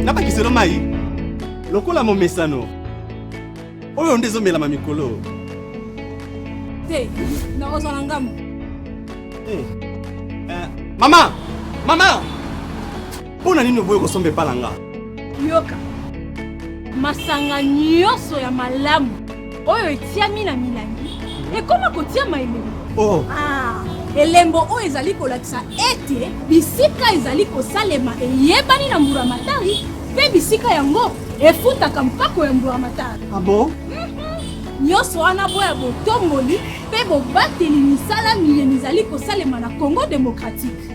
Napakiselo mai lokola momesano oyo ndezomela mamikolo te na ozala ngamu mama mpona nini oboye kosomba epala nga yoka masanga nyonso ya malamu oyo etiami na milangi ekoma kotiama elembo elembo oyo ezali kolakisa ete bisika ezali kosalema eyebani na mbulamatari mpe bisika yango efutaka mpako ya mbulamatari abo nyonso wana boya botomboli mpe bobateli misala miyeni ezali kosalema na Congo démocratique.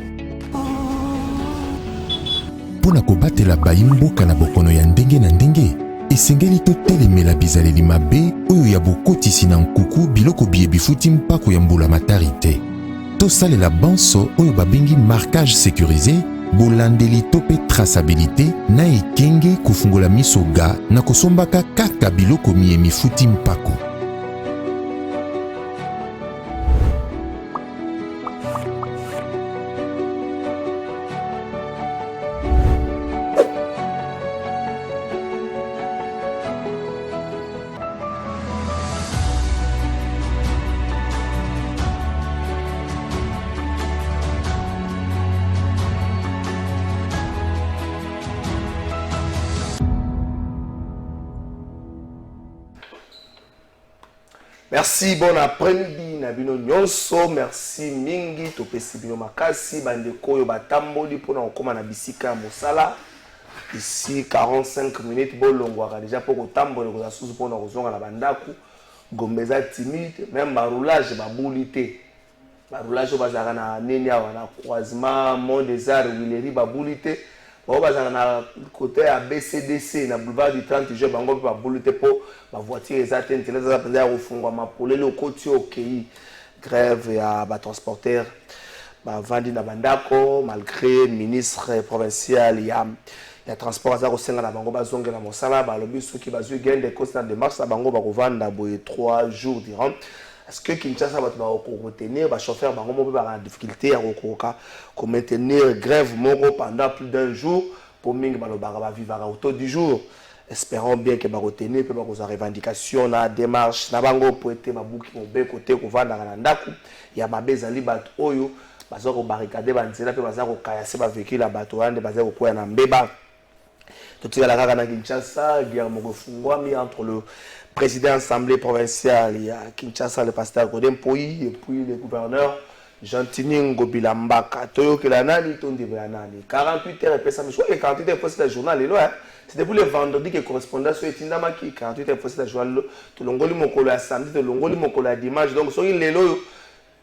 Mpona kobatela bayimboka na bokono ya ndenge na ndenge esengeli totelemela bizaleli mabe oyo ya bokotisi na nkuku biloko biye bifuti mpako ya mbulamatari te. Tosalela banso oyo babengi marquage sécurisé bolandeli to pe traçabilité na ekenge kofungola miso ga na kosombaka kaka biloko miye mifuti mpako. Merci, bon après-midi, Nabino Nyonso, merci Mingi, Topesi Bino Makasi, Bandeko Yo Batamboli, pour nous comme Bisika Mosala. Ici, 45 minutes, Bolongwara, déjà pour que Tamboli, pour nous rejoindre à la Bandaku, Gombeza timide, même Baroulage, Baboulité. Baroulage, Bazarana, Nenia, na croisement, Mont des Arts, Willery, Baboulité. On va dans le côté à BCDC, dans le boulevard du 30 juin, on va bouler pour ma voiture exacte, au fond, ma poulet, le côté au pays, grève et à transporteur, ma vendi na bandako, malgré le ministre provincial, il y a transport à au sein de la bango, bazonga na mosala, le bus qui va jouer gain des costes de mars, la bango va revendre 3 jours durant. Est-ce que Kinshasa va retenir, le chauffeur va avoir difficulté à maintenir grève pendant plus d'un jour pour Ming va vivre autour du jour. Espérons bien que va retenir que va revendication la démarche na bango pour être mabuki mon côté ko vanda na ndaku ya mabeza libat oyo bazoko barricade banzela pe bazako kayase ba véhicule la bato ande bazako ko na mbeba. Tout la kaka na Kinshasa guerre mo fungwami entre le président de l'Assemblée provinciale, il y a Kinshasa, le pasteur Godin Poyi, et puis le gouverneur Jean-Tini Ngobilambaka. Toyo Kelanani, Tondi Belanani. 48 heures, et ça me choque, 48 heures, c'est le journal, c'est depuis le vendredi que correspondant sur Etindamaki, 48 heures, c'est le journal, tout l'ongoli mokolo à samedi, tout l'ongoli mokolo à dimanche. Donc, sur une lélo,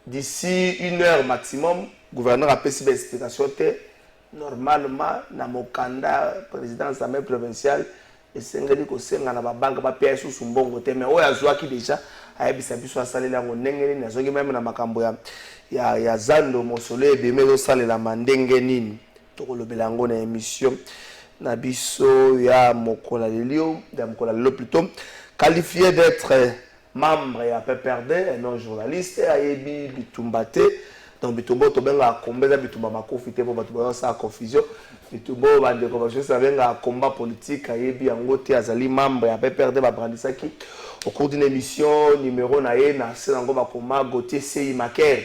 d'ici 1 heure maximum, gouverneur a fait des explications, normalement, dans mon candidat, président de l'Assemblée provinciale, et sengeli ko senga na ba banque ba pièce sous mbongo te mais oya zwaki déjà ayebisa biso asalela ngo ndenge nini azongi même na makambo ya zando mosole de mezo salela mandenge nini tokolobela ngo na émission na biso ya mokola lelio ya mokola lelo plutôt qualifié d'être membre ya PPRD non journaliste ayebi bitumbate donc bitumbo to benga kombeza bitumba makofi te po batu ba sa confusion bitumbo ba de convention ça benga combat politique ayebi yango te azali membre ya PPRD ba brandisaki au cours d'une émission numéro na ye na senango ba koma Gauthier Sei Maker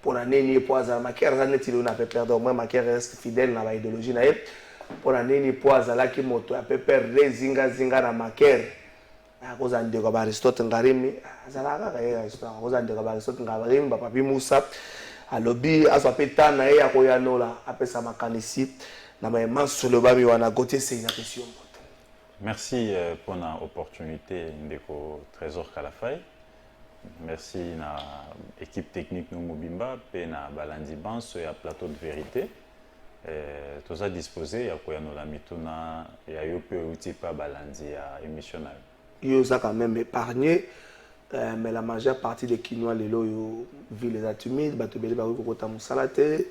pour la neni po azala Maker za netilo na PPRD au moins Maker reste fidèle na ba idéologie na ye pour la neni po azala ki moto ya PPRD zinga na Maker akoza ndeko ba Aristote Ngarimi azala kaka ye Aristote akoza ndeko ba Aristote Ngarimi ba Papi Moussa alobi azwapeta na ye akoyanola apesa makanisi na maema solo bami wana Gauthier Sei na question. Merci pour l'opportunité ndeko Trésor Kalafay. Merci na équipe technique no Mobimba pe na balandi banso ya plateau de vérité. Tous à disposer ya koyanola mituna ya yo pe uti pa balandi ya émission na yo. Ça quand même épargné mais la majeure partie des Kinois, les lots, vivent les atumides, batobeli, bakota musalate,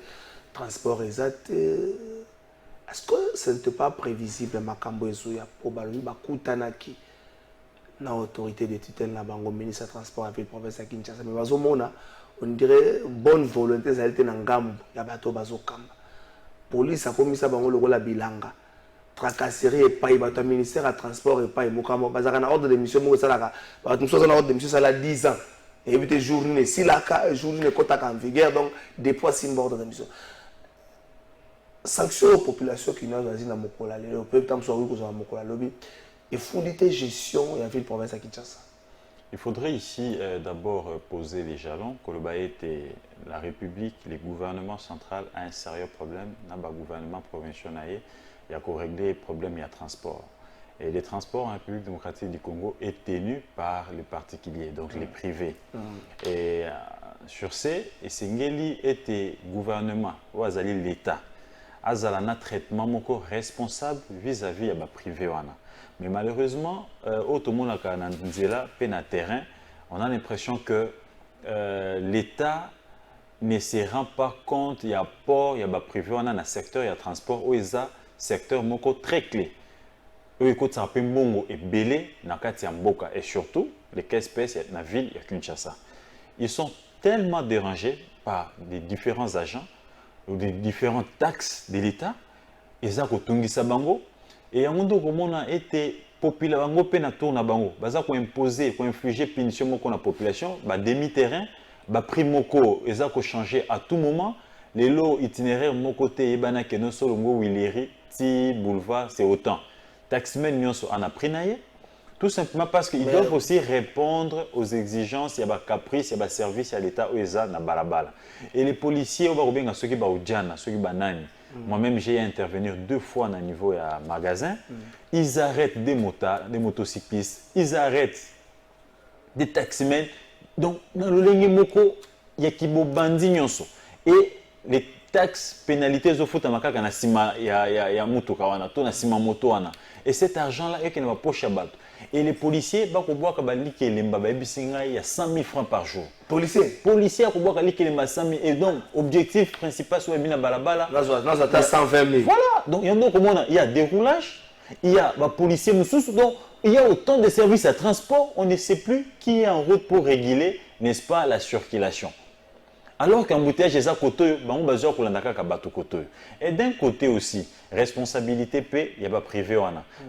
transport exact. Est-ce que ce n'était pas prévisible, Makambo Ezoya, pour Baloui, Bakutanaki, na autorité de tutelle, la bango ministre de transport, la ville province à Kinshasa, mais bazomona, on dirait bonne volonté, ça a été dans Gambo, il y a bateau bazokamba. Police a commis ça, bango le la bilanga. Tracasserie et pas, il y a ministère de transport et pas, il y a un ordre de mission, il y a un ordre de mission, ça a 10 ans. Et éviter journée, si la journée est en vigueur, donc déploie sin ordre de mission. Sanction aux populations qui n'ont pas dans Mokola, le peuple tam soit dans Mokola lobby, et fondité gestion et la ville province à Kinshasa. Il faudrait ici d'abord poser les jalons que le Baït et la République, les gouvernements centraux a un sérieux problème, dans le gouvernement provincial. Il y a qu'à régler les problèmes, il y a transport. Et les transports en République démocratique du Congo est tenu par les particuliers, donc les privés. Et sur ces, Sengeli était gouvernement, ou azali l'État, azalana traitement moko responsable vis-à-vis de privé. Mais malheureusement, au tout le monde a terrain, on a l'impression que l'État ne se rend pas compte, il y a port, il y a privé, on a un secteur, il y a transport, où il y a secteur moko très clé. Eux écoute ça peut mongo et belé na kati ya mboka et surtout les KSPS na ville ya Kinshasa. Ils sont tellement dérangés par les différents agents ou des différentes taxes de l'État eza ko tungisa bango et yango comme on a été populaire bango pe na tour na bango baza ko imposer ko infliger punition moko na population ba demi terrain ba prix moko eza ko changer à tout moment les lots itinéraires mon côté ebana ke no solo ngo wileri ti boulevard c'est autant taxmen nyonso en a pris tout simplement parce qu'ils doivent aussi répondre aux exigences, il y a des caprices, il y a des services à l'État où ils ont na balabala. Et les policiers, ceux qui sont ceux qui sont moi-même j'ai intervenir 2 fois au niveau du magasin, ils arrêtent des motocyclistes, ils arrêtent des taxmen. Donc dans le ligne moko, il y a qui bandi nyonso. Et les taxes, pénalités au foot à makaka na sima ya mutuka wana, to na sima moto wana. Et cet argent-là, il va poche à battre. Et les policiers, il y a 100 000 francs par jour. Policiers, il y a 100 000. Et donc, l'objectif principal, c'est de balabala. 120 000. Voilà. Donc, il y a déroulage, il y a des policiers, donc il y a autant de services à transport, on ne sait plus qui est en route pour réguler, n'est-ce pas, la circulation. Alors qu'en bouteillage, et d'un côté aussi, responsabilité P, il y a pas privé.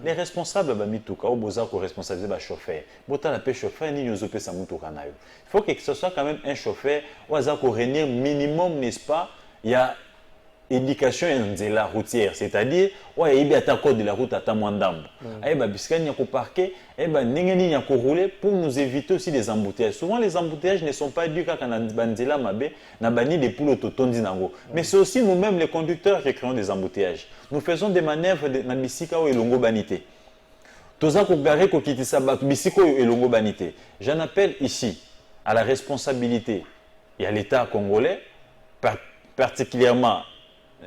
Les responsables, il chauffeur. Il faut que ce soit quand même un chauffeur, minimum, n'est-ce pas, il y a éducation de la routière, c'est-à-dire il y a un code de la route à Tamwandam. Il y a parquer, il y a rouler pour nous éviter aussi des embouteillages. Souvent les embouteillages ne sont pas dus quand on a bandila mabé, na bani des poules autotondi nango. Mais c'est aussi nous-mêmes les conducteurs qui créons des embouteillages. Nous faisons des manœuvres na bisika ou elongo banité. Toza ko garé ko kitisa ba bisiko elongo banité. J'en appelle ici à la responsabilité et à l'État congolais, particulièrement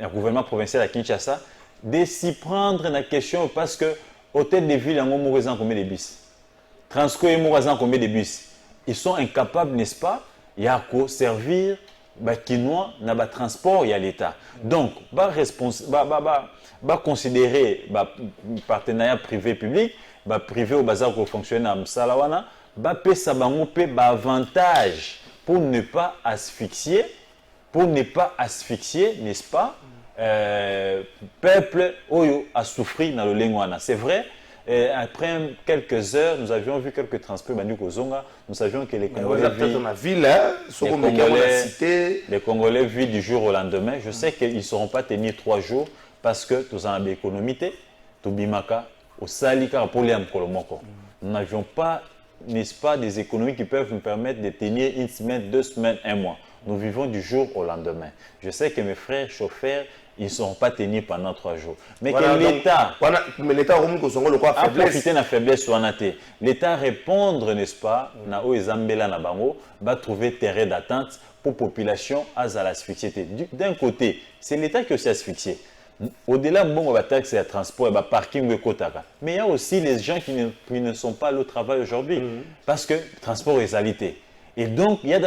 le gouvernement provincial à Kinshasa, de s'y prendre la question parce que hôtel de ville, il y a combien de bus. Transco, il y a combien de bus. Ils sont incapables, n'est-ce pas, il y a qu'à servir les Kinois dans le transport et à l'État. Donc, considérer le partenariat privé-public, privé au bazar pour fonctionner à Msalawana, avantage pour ne pas asphyxier, n'est-ce pas, peuple a souffert dans le Lengwana. C'est vrai, après quelques heures, nous avions vu quelques transports, nous savions que les Congolais vivent du jour au lendemain. Je sais qu'ils ne sauront pas tenir 3 jours parce que nous avons des économies, au Salika, pour les Amkolomoko. Nous n'avions pas, n'est-ce pas, des économies qui peuvent nous permettre de tenir 1 semaine, 2 semaines, 1 mois. Nous vivons du jour au lendemain. Je sais que mes frères chauffeurs, ils ne seront pas tenus pendant 3 jours. Mais voilà, que l'État a profité de la faiblesse. L'État répondre, n'est-ce pas, va trouver terrain d'attente pour la population à l'asphyxiété. D'un côté, c'est l'État qui est aussi asphyxié. Au-delà de la taxe et le transport et le parking, mais il y a aussi les gens qui ne sont pas au travail aujourd'hui parce que le transport est alité. Et donc, il y a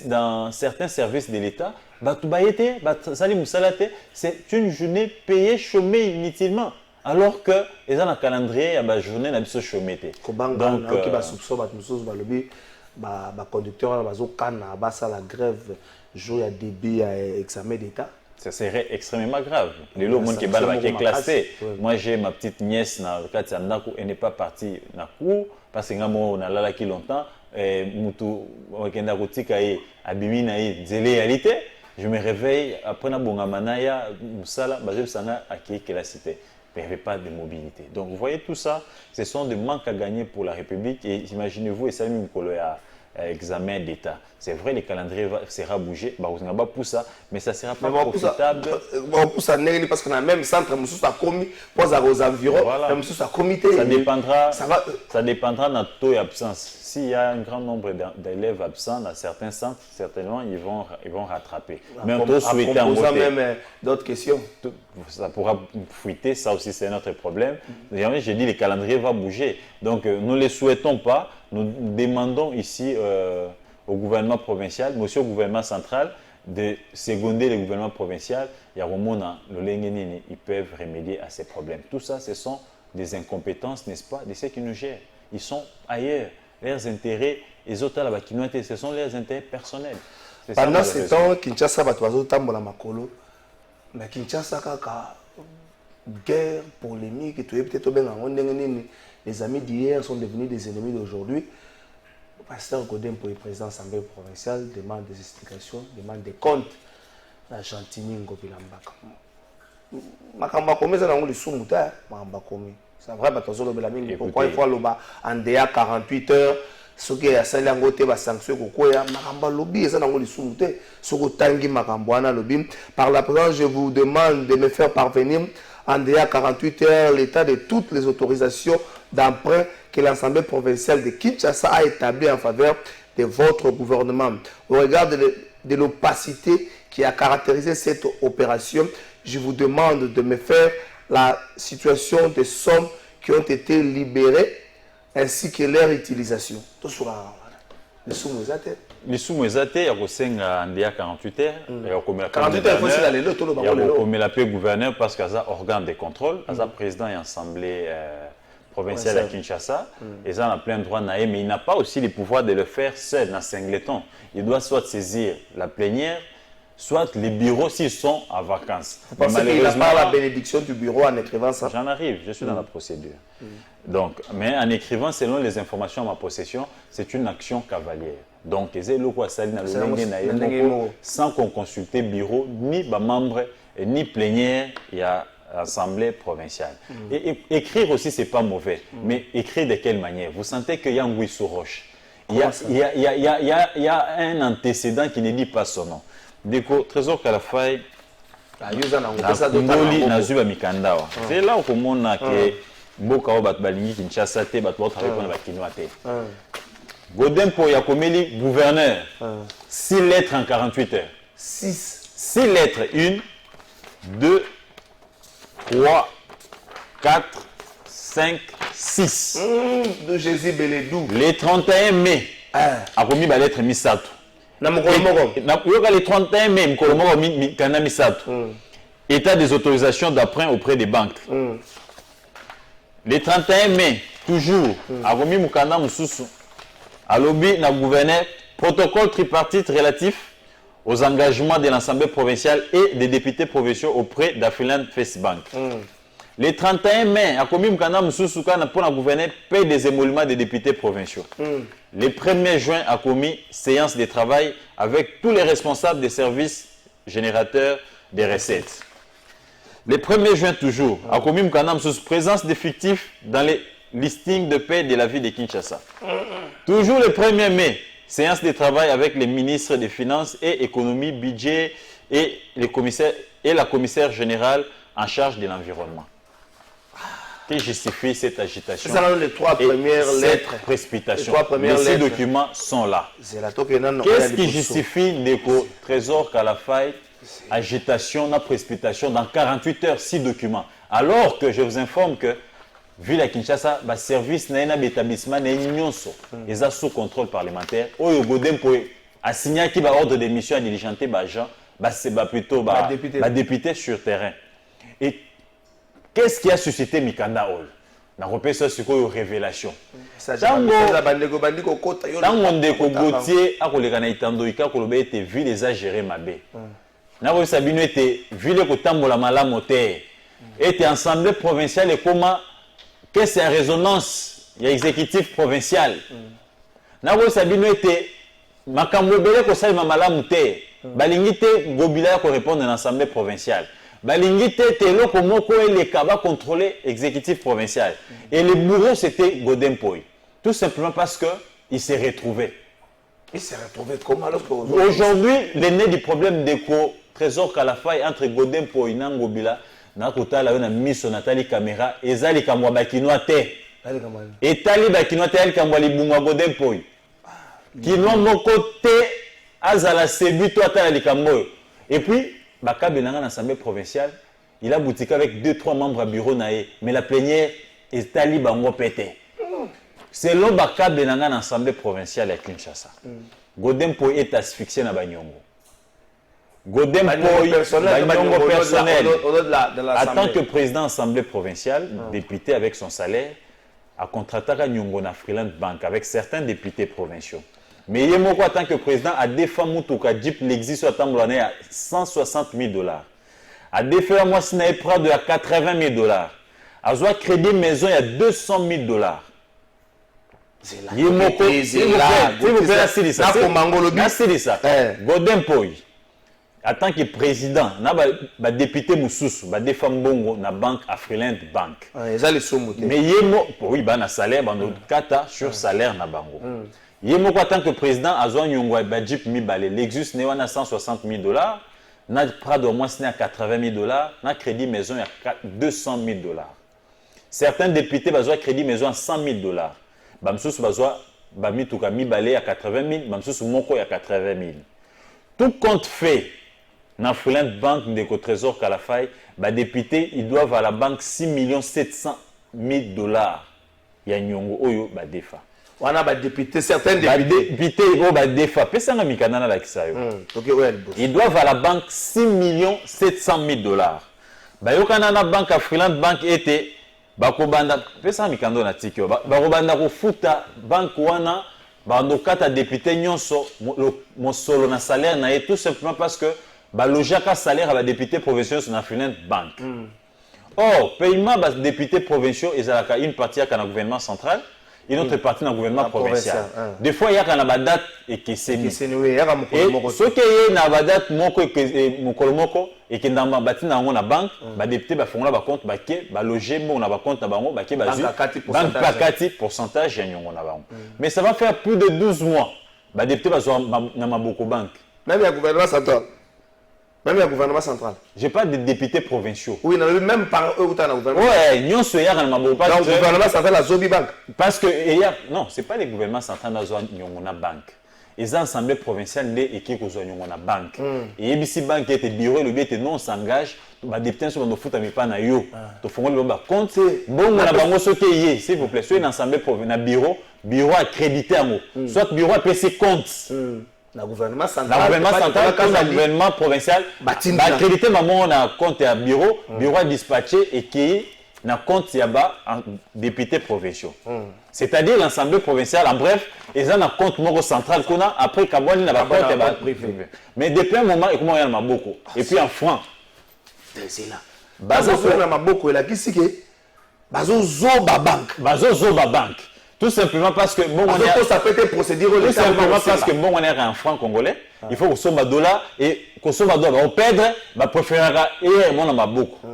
dans certains services de l'État, c'est une journée payée, chômée inutilement. Alors que, ils ont un calendrier, il y a une journée qui est chômée. Donc, conducteur, la grève, jour il y a début à examen d'État. Ça serait extrêmement grave. Les gens qui est classé. Moi, j'ai ma petite nièce, elle n'est pas partie dans le cours parce que on a là qui longtemps. Je me réveille après la bongamanaya, musala, je sanga à la cité. Mais il n'y avait pas de mobilité. Donc, vous voyez tout ça, ce sont des manques à gagner pour la République. Et imaginez-vous, et ça, même examen d'État. C'est vrai, le calendrier sera bougé, pour ça, mais ça ne sera pas profitable. Pour ça, parce qu'on a même centre, à commis, aux environs, à comité. Ça dépendra de notre taux d'absence. S'il y a un grand nombre d'élèves absents dans certains centres, certainement, ils vont rattraper. Mais on peut souhaiter en voter. Même d'autres questions. Ça pourra fuiter, ça aussi c'est notre problème. J'ai dit le calendrier va bouger. Donc nous ne le souhaitons pas. Nous demandons ici au gouvernement provincial, mais aussi au gouvernement central, de seconder le gouvernement provincial. Ils peuvent remédier à ces problèmes. Tout ça, ce sont des incompétences, n'est-ce pas, de ceux qui nous gèrent. Ils sont ailleurs. Leurs intérêts, les autres là, ce sont leurs intérêts personnels. Pendant ce temps, Kinshasa va tambola makolo. Mais Kinshasa kaka guerre polémique, peut-être les amis d'hier sont devenus des ennemis d'aujourd'hui. Le pasteur Godin pour le président de l'Assemblée provinciale demande des explications, demande des comptes. La Gentini Ngobilambaka. Makamba comme ça dans le sumuta, makamba comme c'est vrai, pourquoi il faut aller en DA 48 heures, ce qui est à Salangote, va sanctionner Kokoya, Makamba lobby, ça dans le sous-mouté, ce que Tangi Makambouana lobby. Par la présence, je vous demande de me faire parvenir en DA 48 heures l'état de toutes les autorisations d'emprunt que l'Assemblée provinciale de Kinshasa a établi en faveur de votre gouvernement. Au regard de l'opacité qui a caractérisé cette opération, je vous demande de me faire la situation des sommes qui ont été libérées ainsi que leur utilisation. Tout sera les sommes exactes. Les sommes exactes, il y a aussi un 48 heures. 48 heures, il faut aussi aller là. Il y a le gouverneur parce qu'il y a un organe de contrôle, il y a un président et assemblée provinciale à Kinshasa. Ils ont plein droit, mais il n'a pas aussi le pouvoir de le faire seul dans Singleton. Il doit soit saisir la plénière, soit les bureaux s'ils sont en vacances. Parce qu'il n'a pas la bénédiction du bureau en écrivant ça. J'en arrive, je suis dans la procédure. Donc, mais en écrivant, selon les informations à ma possession, c'est une action cavalière. Donc, sans qu'on consulte bureau, ni membre, ni plénière, il y a l'Assemblée provinciale. Et écrire aussi, ce n'est pas mauvais. Mais écrire de quelle manière? Vous sentez qu'il y a un Ngui sous roche. Il y a un antécédent qui ne dit pas son nom. Deko Trésor Kalafai Nazuba Mikandawa. C'est là où on a que Boka Bat Balingi Kinshasa te bat travailler pour la Kinoate. Godin pour Yakomeli gouverneur. 6 lettres en 48 heures. 6 lettres. 1, 2, 3, 4, 5, 6. De Jésus Beledou. Les 31 mai. A commis la lettre Misato. Le 31 mai, état des autorisations d'emprunt auprès des banques. Le 31 mai, toujours, à Romi Mukanda Moussoussou, à lobby na gouverneur, protocole tripartite relatif aux engagements de l'Assemblée provinciale et des députés provinciaux auprès d'Afriland Face Bank. Le 31 mai, à Romi Mukanda Moussoussou, pour la gouverneur, paye des émoluments des députés provinciaux. Le 1er juin a commis séance de travail avec tous les responsables des services générateurs des recettes. Le 1er juin toujours, a commis sous présence d'effectifs dans les listings de paie de la ville de Kinshasa. Toujours le 1er mai, séance de travail avec les ministres des Finances et Économie, Budget et la commissaire générale en charge de l'environnement. Qui justifie cette agitation? C'est les 3 premières lettres. Cette précipitation. Ces documents sont là. Qu'est-ce qui justifie le Trésor Kalafai agitation, na précipitation dans 48 heures, 6 documents. Alors que je vous informe que vu la Kinshasa, le service n'a pas d'établissement, n'a pas sous contrôle parlementaire. Oyo Godem pour assigner qui va ordre de mission à diligenter Bajan, c'est plutôt député sur terrain. Et qu'est-ce qui a suscité Mikanda Hall? Na repère ça sur une révélation. Tango Ndeko Gauthier a koleka na itandoika koloba était ville les a géré mabe. Na ko sabino était ville ko tambola malamu te. Était assemblée provinciale et comment que c'est en résonance il y a exécutif provincial. Na ko sabino était makambo bele ko salima malamu te. Balingi te gobila ko répondre à l'assemblée provinciale. Balingite Telo Komoko et les Kaba contrôlaient l'exécutif provincial. Et le bourreau, c'était Godem Poy. Tout simplement parce qu'il s'est retrouvé. Il s'est retrouvé comment alors aujourd'hui, l'aîné du problème de Trésor Kalafaï entre Godem Poy et Nangobila, Nakota la mis son Nathalie caméra, et Zali Kamwa Bakinoa Te. Et Tali Bakinoa Te, elle Kamwa Libunga Godem Poy. Kinoa Moko Te, Azala Sebu, toi Tala Likambo. Et puis, Baka Benanga dans l'Assemblée provinciale, il a boutiqué avec 2-3 membres à bureau naé, mais la plénière est allée bango pété. Selon Baka Benanga dans l'Assemblée provinciale à Kinshasa, Godem Poy est asphyxié dans Banyongo. Godem Poy, Banyongo personnel, en tant que président de l'Assemblée provinciale, député avec son salaire, a contracté à Nyongo na Freeland Bank avec certains députés provinciaux. Mais Yemoko, en tant que président, a défait Moutouka Jeep l'existe sur Tamblane à 160 000 $. A défait moi Sinaï Prado à 80 000 $. A Zoua Crédit Maison à 200 000 $. Yemoko, s'il vous plaît, c'est ça. Godem Poy, en tant que président, na député Moussous, ba défait Mbongo na banque Afriland Bank. Mais Yemoko, oui, na salaire, kata sur salaire na bango. Yemoko en tant que président, Azwan Nyongo et Badjip Mibale, Lexus Néo à 160 000 $, na Prado au moins à 80 000 $, na crédit maison à 200 000 $. Certains députés ont crédit maison à 100 000 $. Bamsous Bazoa Bamituka Mibale à 80 000, Bamsous Moko à 80 000. Tout compte fait, dans Freeland Bank de Trésor Kalafaï, les députés ils doivent à la banque 6 700 000 $. Il y a Nyongo Oyo Badefa. On a des députés, certains députés. Ils doivent à la banque 6 700 000 $. Bayokana na banque à Freeland Bank était bakobanda pesa mikando na tikyo bakobanda ko futa banque wana bandokata député nyonso mosolo na salaire na tout simplement parce que balojaka salaire à la député provinciaux na Freeland Bank. Or paiement bas députés provinciaux ezalaka une partie à la gouvernement central. Une autre partie dans le gouvernement provincial. Des fois, il y a une date et qui s'est mis. Et ce qui est une date et qui est dans la banque, les députés font la compte, loger, on compte, banque pourcentage. Mais ça va faire plus de 12 mois. Les députés vont beaucoup banque. Même il y a le gouvernement central. Même le gouvernement central. Je parle des députés provinciaux. Oui, même par eux, vous avez le gouvernement. Oui, nous sommes le gouvernement central à Zobi Bank. Parce que, non, ce n'est pas le gouvernement central à la banque. Les assemblées provinciales et qui ont la banque. Et ABC Bank qui était bureau, le but non s'engage. Les députés sont dans le foot, mais pas dans le compte. Bon, on a bango ce qui est, s'il vous plaît. Soit une assemblée provinciale, bureau accrédité en haut. Soit bureau à PC compte. Le gouvernement central, le gouvernement provincial, accrédité maman on a compte à bureau à dispatché et qui na compte yaba député provinciaux. C'est-à-dire l'assemblée provinciale en bref, ils ont un compte moro central qu'on a après Kabouani n'a pas compte privé. Mais depuis un moment et comment il y en a beaucoup. Et puis en franc. C'est là. Bazo na beaucoup et là qui c'est que Bazo Zoba Bank. Bazo Zoba Bank. Tout simplement parce que bon, ça peut être procédure. Tout simplement parce que bon, on est un franc congolais. Il faut qu'on soit dollar et qu'on soit dollar. On perdre, bah préférera et mon a beaucoup.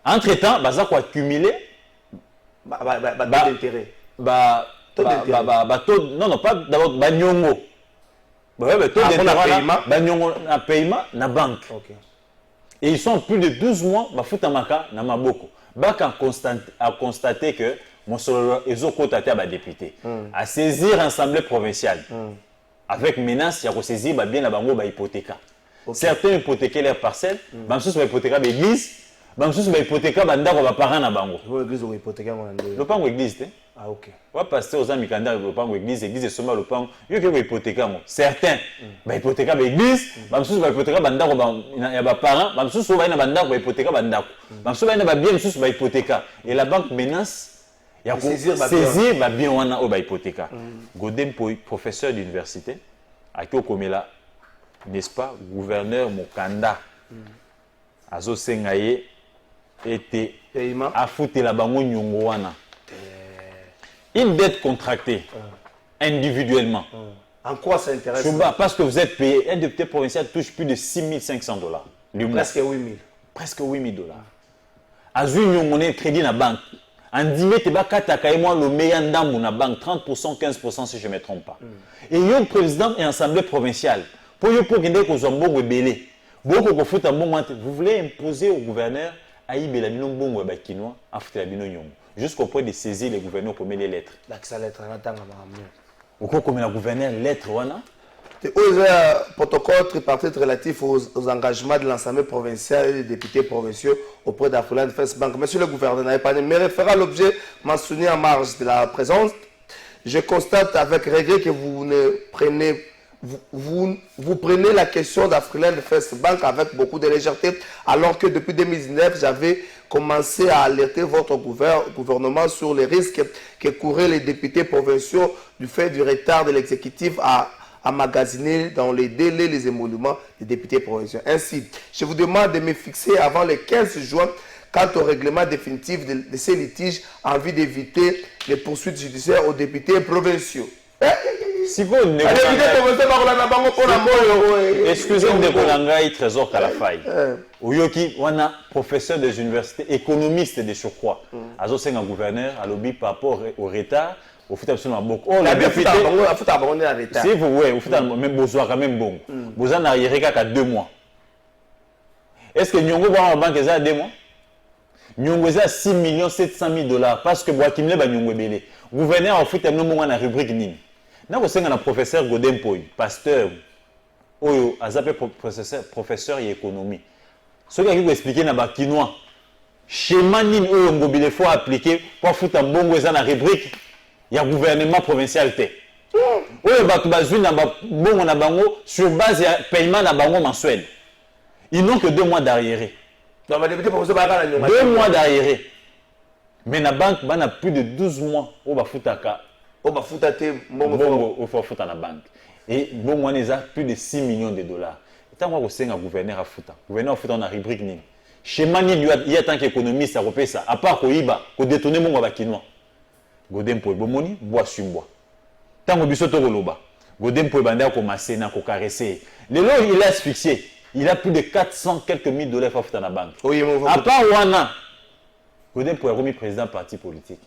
Entre temps, bah ça quoi accumuler. D'intérêt. Non pas d'abord bah nyongo. Bah taux d'intérêt. Bah nyongo na paiement na banque. Et ils sont plus de 12 mois bah futamaka na maboko. Bah quand a constaté que mon solo ezokota à ba député à saisir l'assemblée provinciale avec menace ya ko saisir ba bien la bango ba hypothéca Certains hypothéquaient leurs parcelles, bamsous va hypothéquer l'église, bamsous va hypothéquer bandako ba parents na bango. L'église va hypothéquer mon andé. Le pango église te. Ah OK. Ouais pasteur aux amis kanda le pango église soma le pango. Yo que va hypothéquer mo. Certains va hypothéquer l'église, bamsous va hypothéquer bandako ba ya ba parents, bamsous va na bandako va hypothéquer bandako. Bamsous va na ba bien bamsous va hypothéquer et la banque menace ya saisir ba bien wana o ba hypothéquer. Godem professeur d'université à Kokomela, n'est-ce pas, gouverneur Mokanda, Azo Sengaye était à foutre la bango nyongwana. Une dette contractée individuellement. En quoi ça intéresse? Parce que vous êtes payé, un député provincial touche plus de 6 500 $. Presque 8 000. Presque 8 000 $. Azo nyongone crédit na banque. En dîner, tu vas kataka moi le meilleur dans la banque, 30%, 15% si je ne me trompe pas. Et il y a un président et assemblée provinciale. Pour que vous belé. Vous voulez imposer au gouverneur à jusqu'au point de saisir les gouverneurs pour mettre les lettres. Au comme le gouverneur lettre protocole tripartite relatif aux engagements de l'Assemblée provinciale et des députés provinciaux auprès d'Afriland First Bank. Monsieur le gouverneur, n'avez pas de me référer à l'objet mentionné en marge de la présence. Je constate avec regret que vous prenez la question d'Afriland First Bank avec beaucoup de légèreté, alors que depuis 2019, j'avais commencé à alerter votre gouvernement sur les risques que couraient les députés provinciaux du fait du retard de l'exécutif à magasiner dans les délais les émoluments des députés provinciaux. Ainsi, je vous demande de me fixer avant le 15 juin quant au règlement définitif de ces litiges en vue d'éviter les poursuites judiciaires aux députés provinciaux. Excusez-moi de Kolangai Trésor Kalafai. Oyoki, on a professeur des universités, économiste de surcroît. Azo c'est un gouverneur, à l'objet par rapport au retard. Au fait absolument beaucoup. Oh, la députée. Si vous voulez, au fait même besoin quand même bon. Vous en arriérez qu'à 2 mois. Est-ce que Nyongo va en banque à 2 mois? Nyongo est à 6 700 000 $ parce que Boakimle va Nyongo belé. Gouverneur au fait absolument dans la rubrique nini. N'a pas un professeur Godem Poy, pasteur. Oyo, azapé professeur et économie. Ce qui vous expliquer na bakinois. Schéma nini oyo ngobile faut appliquer pour foutre un bon dans la rubrique. Il y a un gouvernement provincial. Oui, sur base de paiement mensuel. Ils n'ont que 2 mois d'arriéré. 2 mois d'arriéré. Mais la banque a plus de 12 mois au Bafutaka. Au Bafutaka, au la banque. Et bon, on a plus de 6 millions de $. Tant que vous un gouverneur à Fouta. Gouverneur à Fouta, on a rubrique. Chez Mani, il y a tant qu'économiste à repérer ça. À part qu'il faut détourner mon Bakinois. Godem po bomoni bois sur bois. Tango bisoto goloba. Godem po banda ko masena ko caresser. Le lot il est asphyxié. Il a plus de 400 quelques mille $ pour faire dans la banque. À part Wana. Godem po est remis président parti politique.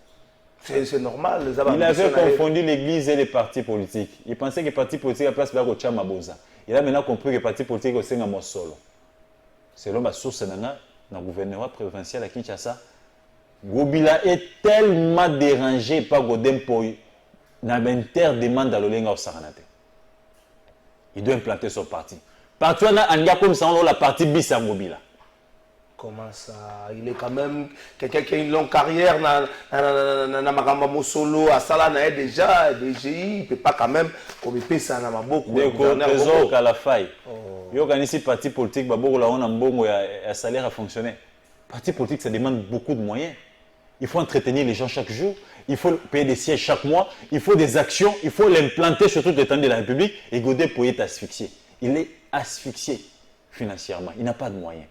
C'est normal. Il avait confondu l'église et les partis politiques. Il pensait que les partis politiques à place de la Chama Boza. Il a maintenant compris que les partis politiques au Senga solo. Selon ma source dans le gouvernement provincial à Kinshasa. Gobila est tellement dérangé par Godem Poy dans l'interdemande à l'Olenga au Saranate. Il doit implanter son parti. Partout on a comme ça, on a la partie bis à Gobila. Comment ça? Il est quand même quelqu'un qui a une longue carrière dans Magamba Solo, à Salana déjà, DGI, il ne peut pas quand même comme ça dans beaucoup. Trésor à la faille. Il y a organisé parti politique, on a un bon salaire à fonctionner. Parti politique, ça demande beaucoup de moyens. Il faut entretenir les gens chaque jour, il faut payer des sièges chaque mois, il faut des actions, il faut l'implanter sur toute l'étendue de la République. Et Godem Poy est asphyxié. Il est asphyxié financièrement, il n'a pas de moyens.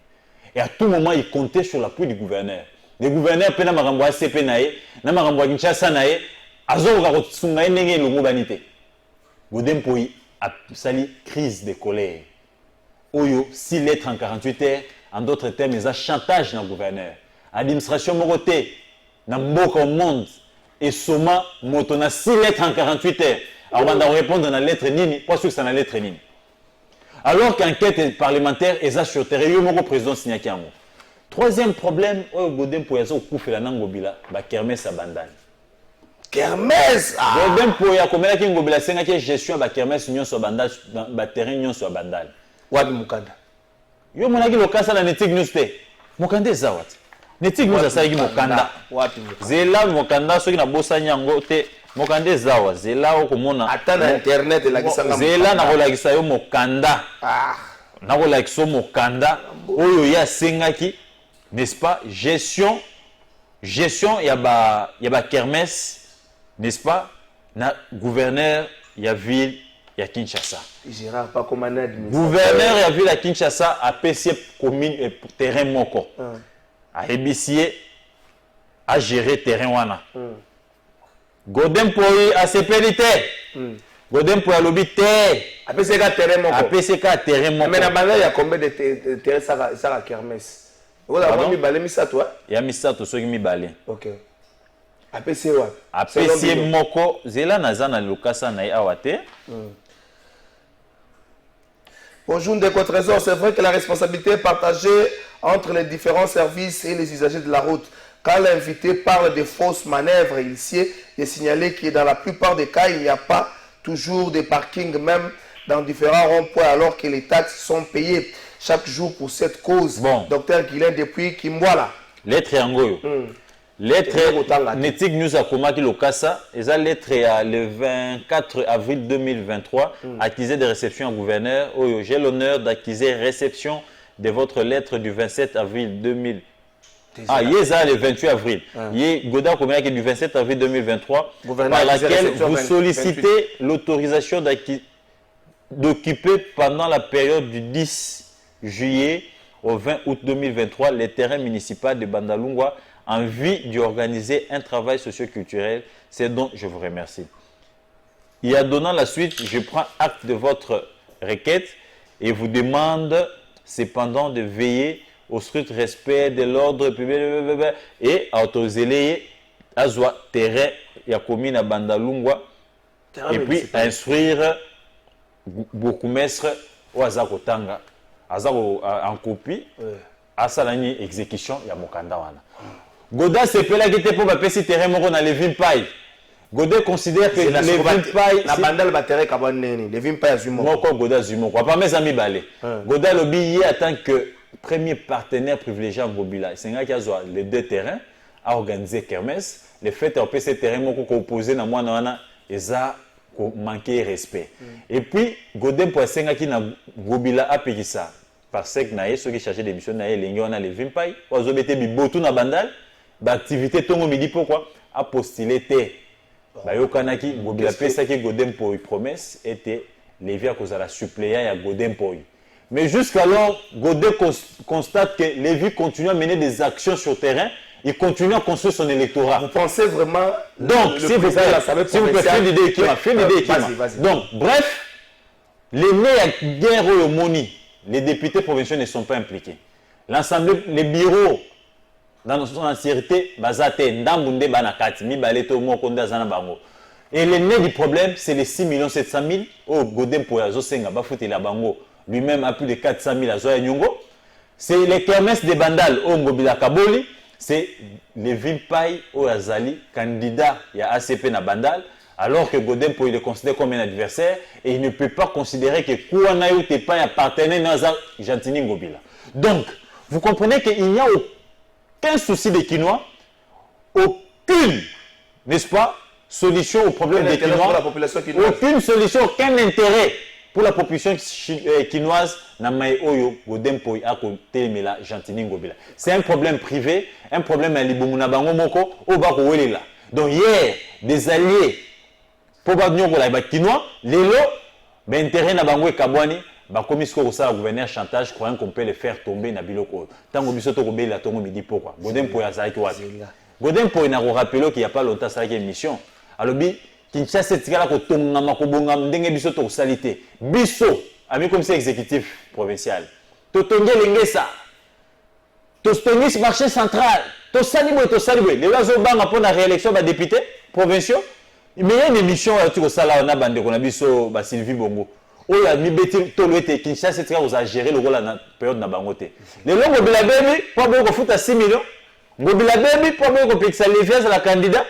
Et à tout moment, il comptait sur l'appui du gouverneur. Le gouverneur peut n'amarambou ACP nae, n'amarambou Kinshasa nae, azo garotsungay nenge le mobanité. Godem Poy a sali crise de colère. Oyo 6 lettres en 48 heures, en d'autres termes, il y a chantage dans le gouverneur. Administration Moroté, dans beaucoup de monde, et Soma, on a 6 lettres en 48 heures. Alors, on va répondre dans la lettre Nini, pas sûr que c'est dans la lettre Nini. Alors qu'enquête parlementaire est sur terrain, il y a un président Signaki Ango. Troisième problème, Godem Poy a coupé la Nangobila, bah kermesse à Bandal. Kermesse! Godem Poy a comme la Kingobila, c'est une gestion à kermesse, union sur Bandal, bah terrain, union sur Bandal. wapi mokanda yo monaki lokasa na Netig News te mokanda eza wati Netig News asalaki mokanda wapi zela mokanda soki na bosa nyango te mokanda eza wa zela okomona ata na internet elakisanga zela na kolakisa yo mokanda na kolakisa yo mokanda oyo ya sengaki n'est-ce pas gestion ya ba kermesse n'est-ce pas na gouverneur ya ville ya Kinshasa Gérard pas comme un gouverneur ya ville ya Kinshasa a PC commune terrain moko a ébicier a gérer terrain wana Godin Poi a sepelité Godin Poi a lobby terre a PC terrain moko a PC terrain moko mais na bala ya combien de terrain ça la kermesse voilà moi mi balé mi ça toi ya mi ça to soki mi balé OK a PC wa a PC moko zela nazana lokasa na awate. Bonjour Ndeko Trésor, c'est vrai que la responsabilité est partagée entre les différents services et les usagers de la route. Quand l'invité parle de fausses manœuvres, il sied de signaler que dans la plupart des cas, il n'y a pas toujours de parking, même dans différents ronds-points, alors que les taxes sont payées chaque jour pour cette cause. Bon. Docteur Guilain depuis Kimwala. Lettre Yangoyo. Lettre Netig News a commis Lokasa, et ça lettre le 24 avril 2023, accusé de réception au gouverneur. Oh, j'ai l'honneur d'accuser réception de votre lettre du 27 avril 2023. Ah, il y a le 28 avril. Il y a Goda commis du 27 avril 2023, par laquelle vous sollicitez l'autorisation d'occuper pendant la période du 10 juillet au 20 août 2023 les terrains municipaux de Bandalungwa en vue d'organiser un travail socio-culturel. C'est donc je vous remercie. Et en donnant la suite, je prends acte de votre requête et vous demande cependant de veiller au strict respect de l'ordre public et à autoriser les terrain et à commune à Bandalungwa et puis à instruire Bourgmestre ou Azakotanga en copie à Salani exécution ya mokanda wana. Goda sepela qui était pour passer terrain moko na Levin Pai. Goda considère que Levin Pai na bandal batterie kaboneni Levin Pai azumo moko Goda azumo quoi pas mes amis balé. Goda lobby y en tant que premier partenaire privilégié en Gobila. C'est un qui a les deux terrains à organiser kermesse. Le fait de ces terrains moko composé na mwana wana eza manquer respect. Et puis Godin pour senga qui na Gobila a payé ça. Parce que na ceux qui chargé d'émission na lengi wana le Vimpai ozo bete bibotu na bandal ba activité tongo midi pourquoi a postulé té ba yokanaki Gobila pesa ki Godin pour promesse était levé à cause de la suppléant ya Godin pour. Mais jusqu'alors Godin constate que Lévi continue à mener des actions sur terrain. Il continue à construire son électorat. Vous pensez vraiment... Donc, si vous faites l'idée qui m'a fait l'idée qui m'a. Donc, bref, les nés guerre au Moni, les députés provinciaux ne sont pas impliqués. L'Assemblée, les bureaux, dans son entièreté, Bazate, Ndambunde, Banakati, Mibaleto, Mokonda, Zanabango. Et les nés du problème, c'est les 6 700 000 au Godin Poyazo Senga, Bafouti Labango. Lui-même a plus de 400 000 à Zoya Nyongo. C'est les kermesses des Bandal au Ngobila Kaboli. C'est les Vimpai au Azali, candidat il y a ACP na Bandal, alors que Godin il le considère comme un adversaire et il ne peut pas considérer que Kouanaïou n'est pas un partenaire dans Jantini Ngobila. Donc, vous comprenez qu'il n'y a aucun souci des Kinois, aucune, n'est-ce pas, solution au problème des Kinois, aucune solution, aucun intérêt pour la population quinoise, c'est un problème privé, un problème à l'Ibumuna Bango Moko, au Barouélela. Donc hier, des alliés pour les Kinois, les lots, l'intérêt na Bango et Kabwani, comme il y a un gouverneur chantage, croyant qu'on peut les faire tomber na Biloko. Tant que Bisoto Robé la tombe, il dit pourquoi. Godin pour Yazaki Wapi. Godin pour n'a rappelé qu'il n'y a pas longtemps, ça a une mission. Alors, Kinshasa c'est tigala ko tonga makobonga ndenge biso to salité biso ami comme c'est exécutif provincial to tonge lengesa to stonis marché central to salibwe les lazo banga pour la réélection ba député provinciaux mais il y a une émission à tout sala na bande ko na biso ba Sylvie Bongo oya mi beti to lete Kinshasa c'est tigala za gérer le rôle na période na bangote les longo bila baby pas beaucoup futa 6 millions ngobila baby pas beaucoup pixel les la candidat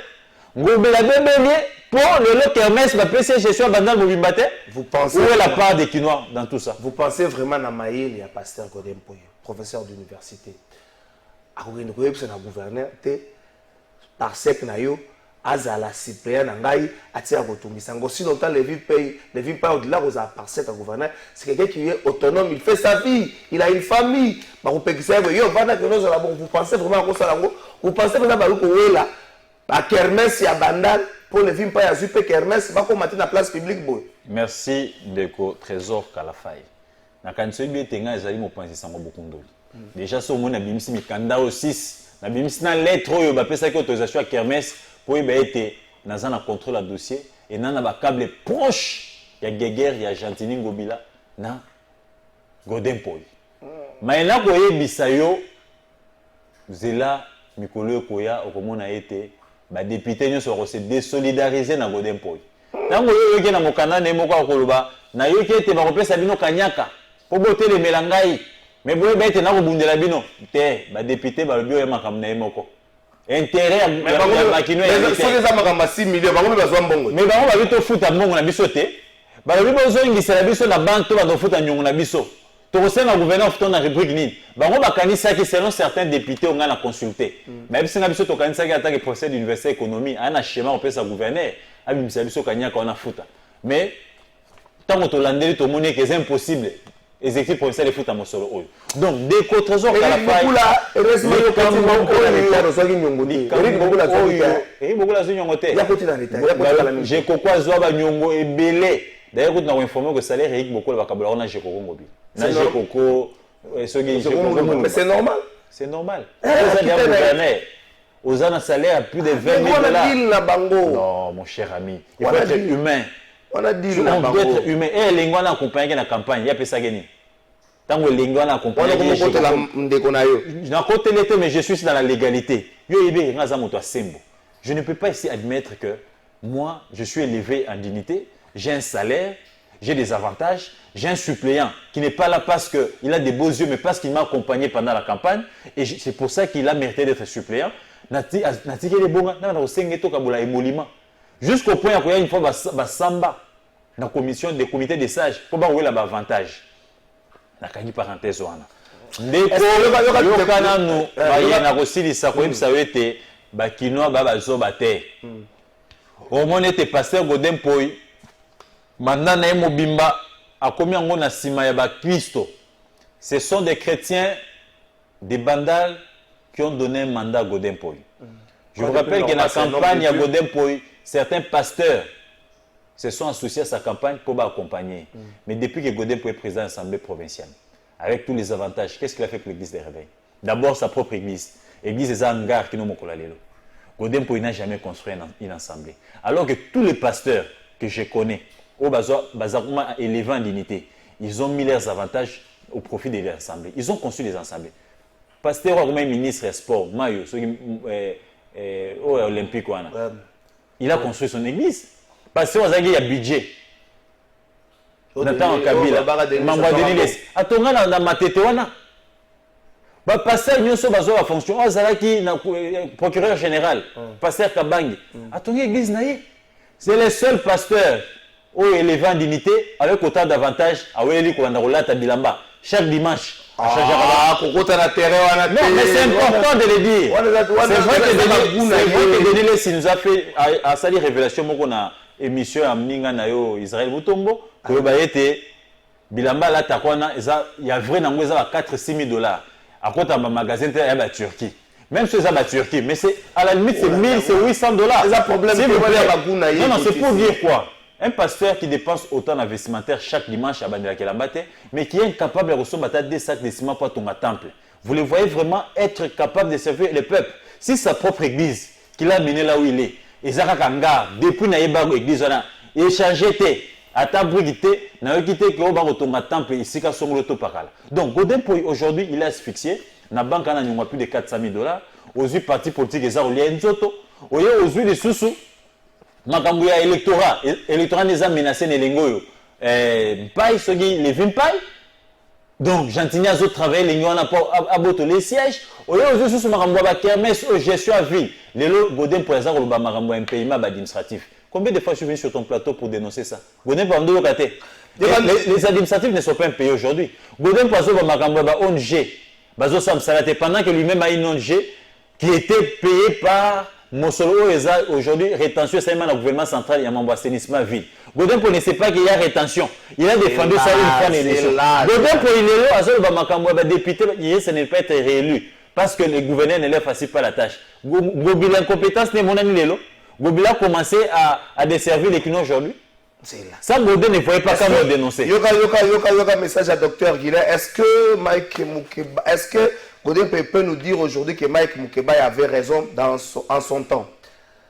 ngobila baby pour le kermesse, ma PC, je suis à Bandal Mobimbate. Vous pensez... Où est la part des Quinois dans tout ça? Vous pensez vraiment à Maïl et à Pasteur Godem Poyo, professeur d'université. Vous avez un gouverneur, par sec nayo, azala cyprien nangai, atia rotumi. Sango si longtemps les vies payent au-delà aux par sec gouverneur, c'est quelqu'un qui est autonome, il fait sa vie, il a une famille. Vous pensez vraiment à ça? Vous pensez vraiment à là, à Kermesse et à Bandal, pour les vies pas à Zupe Kermesse, va qu'on mette la place publique. Merci Deco Trésor Kalafai. Na kanso bi tenga ezali mo panzi sango bokundoli. Déjà so mona bimisi mikanda au 6. Na bimisi na lettre oyo ba pesa ki autorisation à Kermesse pour ba été naza na contrôle la dossier et nana ba câble proche ya Geger ya Gentini Ngobila na Godem Poy. Maina ko yebisa yo zela mikolo koya okomona été ba député nyo so se désolidariser na Godem Poy. Tango yo ke na mokanda ne moko akoloba na yo ke te ba kopesa bino kanyaka po bote le melangai mais boye ba ete na ko bundela bino te ba député ba lobi oyema kamna moko intérêt ya makino ya so les amakamba 6 millions bango bazwa mbongo mais bango ba bito futa mbongo na biso te ba lobi bozo ngisa la biso na banque to ba do futa nyongo na biso to kosenga gouverneur futa na rubrique nini bango bakanisa ki selon certains députés on a consulté mais bisinga biso to kanisa ki attaque procès d'université économie ana schéma on peut sa gouverneur abimisa biso kanyaka on a futa mais tant que to landeli to moni que c'est impossible exécutif provincial de foot à Mosolo. Donc, des côtes trésors à la faille. J'ai quoi zoaba nyongo et belé. D'ailleurs, vous avez informé que le salaire est beaucoup de vocabulaire. On a j'ai coco mobile. Mais c'est normal. C'est normal. Aux ans, un salaire à plus de 20 000 $. Non, mon cher ami. Il faut être humain. On a dit on doit être humain. Et les gens accompagnent la campagne, il y a pas ça gagné. Tant que les gens accompagnent mais je suis dans la légalité. Je ne peux pas ici admettre que moi, je suis élevé en dignité, j'ai un salaire, j'ai des avantages, j'ai un suppléant qui n'est pas là parce qu'il a des beaux yeux, mais parce qu'il m'a accompagné pendant la campagne. Et c'est pour ça qu'il a mérité d'être suppléant. Jusqu'au point où il y a une fois samba dans la commission des comités des sages pour voir où il y a l'avantage. Dans la parenthèse, il y a aussi des sacoins qui ont Kinoa Babazobate. Au moment où il était pasteur Godem Poy, maintenant, il y a Mobimba, a commis en gros Simaya Christo. Ce sont des chrétiens, des bandals qui ont donné un mandat à Godem Poy. Je vous rappelle que dans la campagne à Godem Poy, certains pasteurs se sont associés à sa campagne pour l'accompagner. Mais depuis que Godem Poy est président de l'Assemblée provinciale, avec tous les avantages, qu'est-ce qu'il a fait pour l'église des réveils? D'abord sa propre église. L'église des hangars qui nous montrent. Godem Poy n'a jamais construit une assemblée. Alors que tous les pasteurs que je connais, au Bazakouma élevé en dignité, ils ont mis leurs avantages au profit de l'assemblée. Ils ont construit des assemblées. Pasteur Ouagouma, ministre des Sports, Mayo, olympique, il a construit son église. Parce qu'il y a un budget. On attend en Kabila. Mambwa Deniles. Attends, dans ma tête, pasteur Nyonso Bazo a fonction. Procureur général. Pasteur Kabangi. Attends, l'église naïe. C'est le seul pasteur où il est en dignité avec autant d'avantages à Weli Kouandaroula Tabilamba. Chaque dimanche. Non, mais c'est important de le dire. C'est vrai que Deniles nous a fait à sa révélation qu'on a émission à Mninga Nayo Israël Mutombo. Que Bayete Bilamba la Takwana, il y a vrai dans 4-6 000 $. À côté d'un magasin de la Turquie. Même si c'est la Turquie, mais c'est à la limite c'est 1000, c'est 800 $. C'est un problème. Non, non, c'est pour dire quoi? Un pasteur qui dépense autant d'investimentaire chaque dimanche à Bandela Kelambate, mais qui est incapable de recevoir des sacs de ciment pour ton temple. Vous le voyez vraiment être capable de servir le peuple. Si sa propre église, qu'il a mené là où il est, et Zarakanga, depuis Naïbago église, il a échangé, à tabriguité, n'a quitté que au temple ici qu'à son loto pakala. Donc, Godem Poy aujourd'hui, il est asphyxié. Na banque a plus de 400 000 $. Aux yeux partis politiques, ils ont lié Nzoto. Aux yeux des sous-sous. Makambuya électorat les a menacés les lingoyo. Paille, ce qui les vins paille. Donc, Gentilly a travaillé, les gens ont les sièges. Au lieu de sous Makambuya Kermesse, gestion à ville. Les lots Godem Poy a un paiement administratif. Combien de fois je suis venu sur ton plateau pour dénoncer ça? Les administratifs ne sont pas payés aujourd'hui. Godin Pazo Makamboba ONG, Bazo Sam Salate, pendant que lui-même a une ONG qui était payée par Mosolo Eza, aujourd'hui, rétention, c'est même le gouvernement central, il y a un assainissement ville. Godin ne sait pas qu'il y a rétention. Il a défendu ça une fois l'élection. Godin pour il est là, Azol Makamboba, député, ce n'est pas être réélu. Parce que le gouverneur ne leur facilite pas la tâche. Gobila incompétence n'est mon ami Lélo. Gobila a commencé à desservir les clients aujourd'hui. Ça, Godin ne pouvait pas comment dénoncer. Yoka message à Dr Guilin. Est-ce que Mike Moukeba, est-ce que Godin peut nous dire aujourd'hui que Mike Moukeba avait raison en son temps?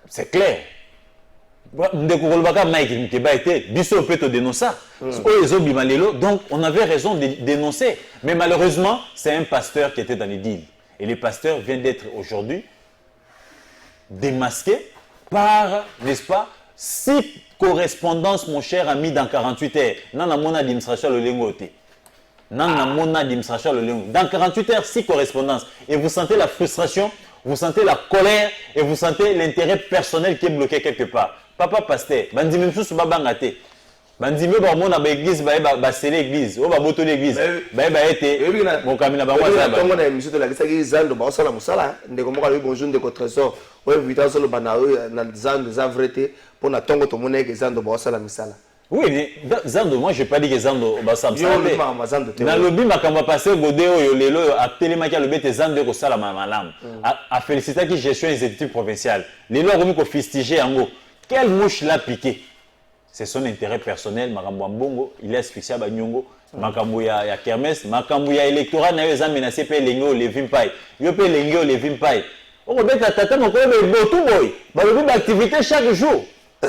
C'est clair. Mike Moukeba était biso peut te dénoncer. Donc on avait raison de dénoncer. Mais malheureusement, c'est un pasteur qui était dans les deals. Et le pasteur vient d'être aujourd'hui démasqué par, n'est-ce pas, 6 correspondances, mon cher ami, dans 48 heures. Dans 48 heures, 6 correspondances. Et vous sentez la frustration, vous sentez la colère et vous sentez l'intérêt personnel qui est bloqué quelque part. Papa pasteur, bandi même chose babangate. Bandi me ba mona ba église ba sele église, o ba boto l'église. Ba été mon camina ba moi ça ba. Comme on a émission de la Gisa Zando ba osala musala, ndeko moka le bonjour ndeko trésor. O invita solo bana na Zando za vrete pour na tongo to mona ke Zando ba osala misala. Oui, Zando, moi je n'ai pas dit que Zando va s'absenter. Dans le but, quand on va passer Godéo, Lelo, à Télémakia, le but est Zando ko sala malam. À féliciter qui gestion exécutive provinciale. Les lois remis qu'on fustigé en gros. Quelle mouche l'a piqué? C'est son intérêt personnel. Makambo Mbongo, il est asphyxié à Banyongo. Makambo ya Kermès, Makambo ya électorat, n'a eu menacé par Lengo, les Vimpai. Yo pe Lengo, les Vimpai. On va mettre à tata, mon collègue, tout boy. Bah, le but d'activité chaque jour.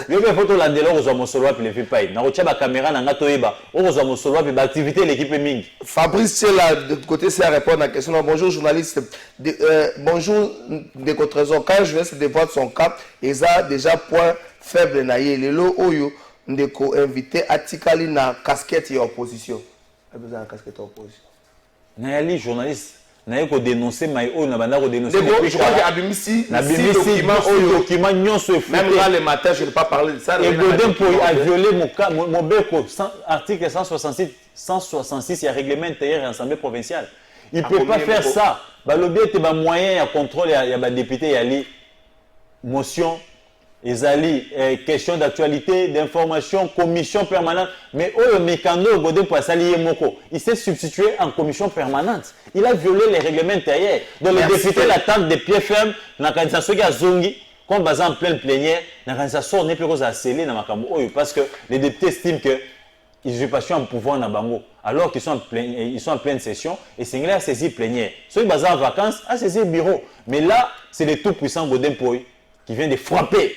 Yo pe photo la delo aux Mosolo puis les Vimpai. Na rocha ba caméra na ngatoyeba. Aux Mosolo puis activité l'équipe Ming. Fabrice là de côté c'est à répondre à la question. Bonjour journaliste. Bonjour Ndeko Trésor. Quand je viens de voir son cas, ils a déjà point faible naïe. Les lots oyo Ndeko invité Atikali na casquette et opposition. A besoin de casquette et opposition. Naïli journaliste. Naïe ko dénoncer mais oyo na banda ko dénoncer. Je crois que Abimisi document nyonso même là le matin je ne vais pas parler de ça. Et Godin a violé mon beko article 166 il y a règlement intérieur et assemblée provinciale. Il ne peut pas faire ça. Balobi était un moyen de contrôle il y a député il y a les motion Ezali, question d'actualité, d'information, commission permanente. Mais oh, Mekando Godin pour s'allier Moko, il s'est substitué en commission permanente. Il a violé les règlements intérieurs. Donc le député l'attente des pieds fermes, dans l'organisation qui a zongi, comme basé en pleine plénière, dans l'organisation n'est plus à sceller dans Makambo. Parce que les députés estiment que ils n'ont pas en pouvoir dans Bango, alors qu'ils sont en pleine session, et c'est là à saisir plénière. Ceux qui sont en vacances, à saisir bureau. Mais là, c'est le tout-puissant Godin Poy qui vient de frapper.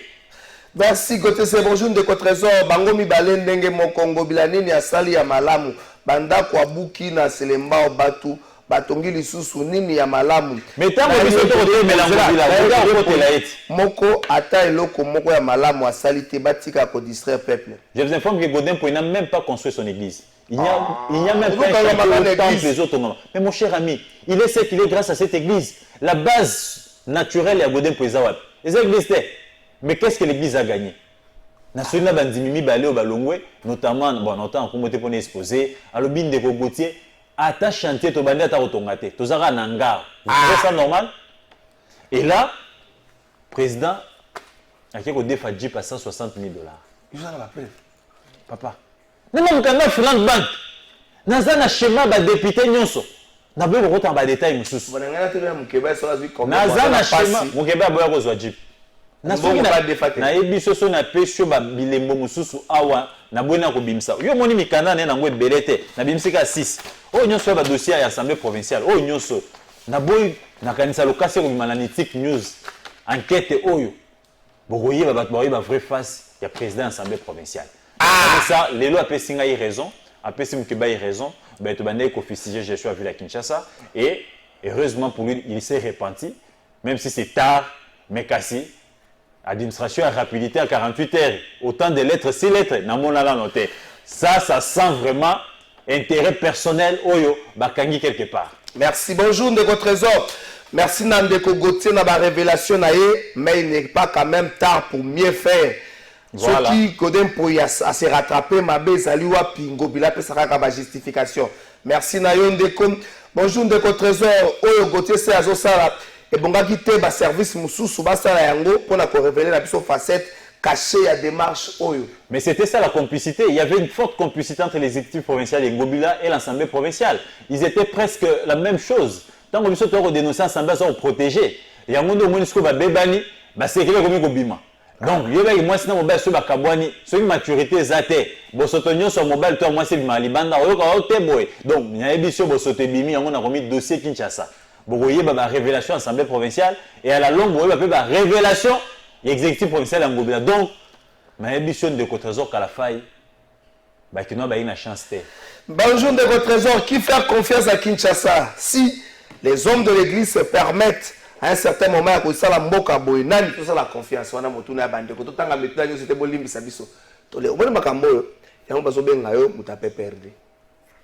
Merci Gauthier, c'est bonjour Ndeko Trésor. Bango mibale ndenge mokongo bilanini asali ya malamu. Banda kwa buki na selemba batu. Batongi lisusu nini ya malamu. Mais tant que biso to te melango bila. Moko ata eloko moko ya malamu asali te batika ko distraire peuple. Je vous informe que Godin Poy n'a même pas construit son église. Il n'y a même pas un temple des autres. Mais mon cher ami, il est ce qu'il est grâce à cette église. La base naturelle est à Godin Poy Zawad. Les églises mais qu'est-ce que l'église a gagné? National Bandimimi Balé Balongwe, notamment, bon, notamment, comme on est exposé, à l'obin de Gogotier, à ta chantier, tu bandé à ta rotongate, tu as un hangar. Vous trouvez ça normal? Et là, le président a quelque chose de Jeep à 160 000 $. Il vous en a la preuve. Papa. Non, non, quand même, Finland Bank, dans un schéma, le député Nyonso, n'a pas eu autant de détails. Dans un schéma, mon Québec a besoin de Jeep. Na ebiso so na pesho ba bilembo mususu awa na bwena ko bimsa yo moni mikanda na ngwe belete na bimsika 6 o nyonso ba dossier ya assemblée provinciale o nyonso na boy na kanisa lokasi ko mananitique news enquête oyo bokoye ba batwa ba vraie face ya président assemblée provinciale ça lelo a pesinga y raison a pesim ke ba y raison ba to bande ko fustiger gestion à Ville Kinshasa et heureusement pour lui il s'est repenti même si c'est tard mais cassé. Administration à rapidité à 48 heures. Autant de lettres, 6 lettres. Ça sent vraiment intérêt personnel. Oyo, bakangi quelque part. Merci. Bonjour, Ndeko Trésor. Merci, Ndeko Gauthier, dans la révélation. Mais il n'est pas quand même tard pour mieux faire. Voilà. Ce qui Godin Poy a se rattraper, ma belle Zaliwa Pingo, Bila Pesaka ba justification. Merci Nayon Ndeko. Bonjour Ndeko Trésor, Oyo Gauthier c'est Azosala. Et bon gars qui te ba service Moussou Basala Yango pour la révéler la plus facette cachée à démarche Oyo. Mais c'était ça la complicité. Il y avait une forte complicité entre l'exécutif provincial et Ngobila et l'Assemblée provinciale. Ils étaient presque la même chose. Tant que nous sommes dénoncés l'Assemblée, nous sommes protégés. Il y a un monde où nous sommes bébani, c'est que nous sommes donc, il y a moi sinon mobile sur Bakabwani, sur une maturité zate. Bosotonio sur mobile, toi moi c'est Malibanda, donc il y a une émission Bosotebimi, on a remis dossier Kinshasa. Bogoye ba révélation Assemblée provinciale et à la longue bogoye ba révélation exécutif provincial en Ngobila. Donc, ma émission de Trésor Kalafay, bah qui n'a pas une chance. Bonjour de votre trésor, qui fait confiance à Kinshasa? Si les hommes de l'église se permettent à un certain moment à ça la mboka boy nani tout ça la confiance wana motuna bande ko tanga metuna nyo c'était bolimbi sabiso to le obona makambo yo yango bazo benga yo mutape perdre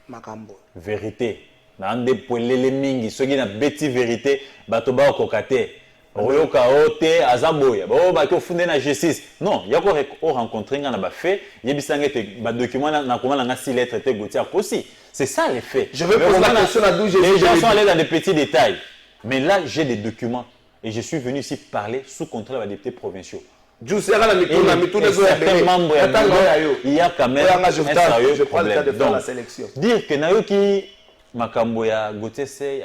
makambo vérité na ande polele mingi soki na beti vérité bato ba kokate oyoka ote azaboya bo ba ko funde na justice non yako rencontrer nga na ba fait yebisanga te ba document na comment na 6 lettres te Gauthier aussi c'est ça les faits. Je veux poser la question à d'où j'ai les gens sont allés dans des petits détails. Mais là, j'ai des documents et je suis venu ici parler sous contrôle des députés provinciaux. Et certains membres, il y a quand même un sérieux problème. Donc, dire que Nayoki Makamboya Gauthier c'est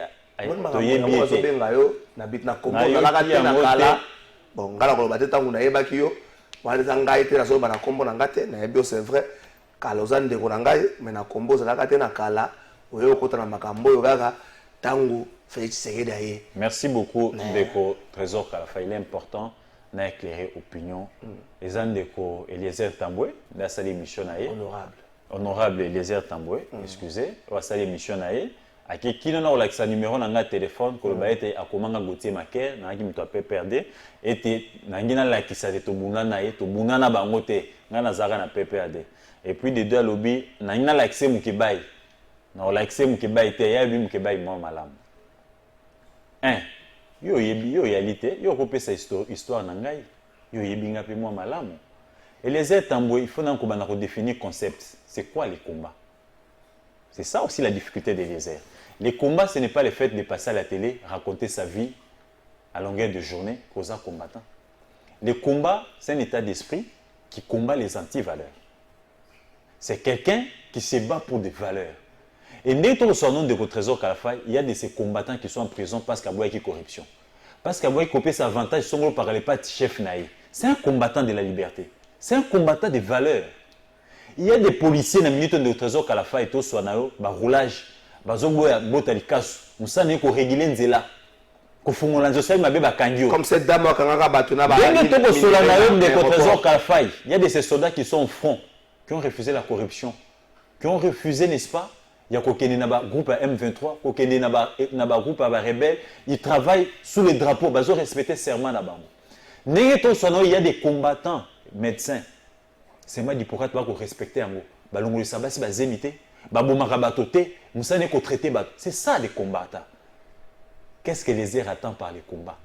merci beaucoup Ndeko Trésor Kalafay. Il est important d'éclairer l'opinion. Les Ndeko Eliezer Tamboué, dans sa émission honorable Eliezer Tamboué, excusez, dans sa émission à qui n'a pas sa numéro dans le téléphone, que le été à comment Gauthier Maker, n'a qui me t'a perdu, et n'a la qui s'est to bunana to bunana bangote, n'a zara na PPAD. Et puis de deux lobby, n'a l'accès Mukibai, n'a l'accès Mukibai était, il y a eu Mukibai moi malam. Yo réalité, yo copé sa histoire na ngai, yo yebinga pe moi malamu. Et les Tamboué, il faut qu'on redéfinir concept. C'est quoi les combats? C'est ça aussi la difficulté des lézards. Les combats, ce n'est pas le fait de passer à la télé, raconter sa vie à longueur de journée, causant combattant. Les combats, c'est un état d'esprit qui combat les anti-valeurs. C'est quelqu'un qui se bat pour des valeurs. Et dès que son nom de Trésor Kalafay, il y a de ces combattants qui sont en prison parce qu'il y a corruption. Parce qu'il y a copié sa avantage, son par les pas chef naï. C'est un combattant de la liberté. C'est un combattant des valeurs. Il y a des policiers dans la minute de Trésor Kalafay et tout soit na roulage, bazoboya botalikasu, musane ko réguler nzela. Ko fungola social mabe ba kangio. Comme cette dame qui a battu na ba. De Trésor Kalafay, il y a de ces soldats qui sont au front, qui ont refusé la corruption, qui ont refusé, n'est-ce pas? Il y a un groupe M23, un groupe rebelle, ils travaillent sous les drapeaux, ils ont respecté le serment là-bas. Il y a des combattants, médecins. C'est moi qui pourrais respecter. C'est ça les combattants. Qu'est-ce que les airs attendent par les combats?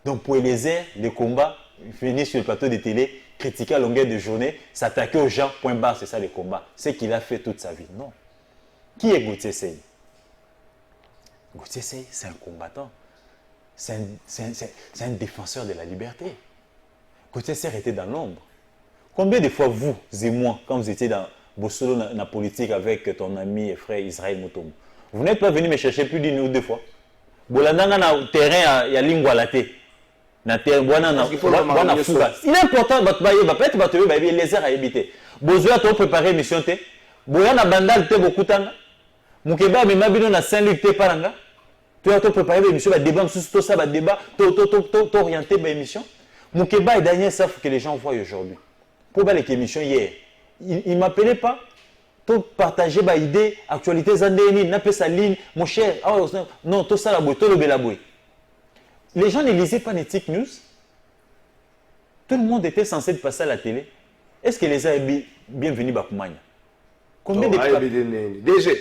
Donc pour les airs, les combats, venir sur le plateau de télé, critiquer à longueur de journée, s'attaquer aux gens, point barre, c'est ça les combats. C'est ce qu'il a fait toute sa vie. Non. Qui est Gauthier Seye? Gauthier Seye, c'est un combattant. C'est un défenseur de la liberté. Gauthier Seye était dans l'ombre. Combien de fois vous et moi, quand vous étiez dans Bossolo, dans la politique avec ton ami et frère Israël Motomo, vous n'êtes pas venu me chercher plus d'une ou deux fois? Bolandanga na terrain ya lingwa laté. Na terrain na fuga. Il est important peut-être les airs à éviter. Besoin de préparer mission té. Boya na bandal té beaucoup tanga. Mukeba mema bino na Saint-Luc té paranga. Tu as préparé l'émission ba débat sur tout ça ba débat, orienté ba émission. Mukeba et Daniel savent que les gens voient aujourd'hui. Pour ba l'émission hier. Il m'appelait pas. Tout partager ba idée, actualité zandeni, n'a pas sa ligne, mon cher. Oh, non, tout ça la boue, tout le belaboué. Les gens ne lisaient pas Netflix News. Tout le monde était censé passer à la télé. Est-ce que les gens sont bienvenus à Koumania? Combien de DG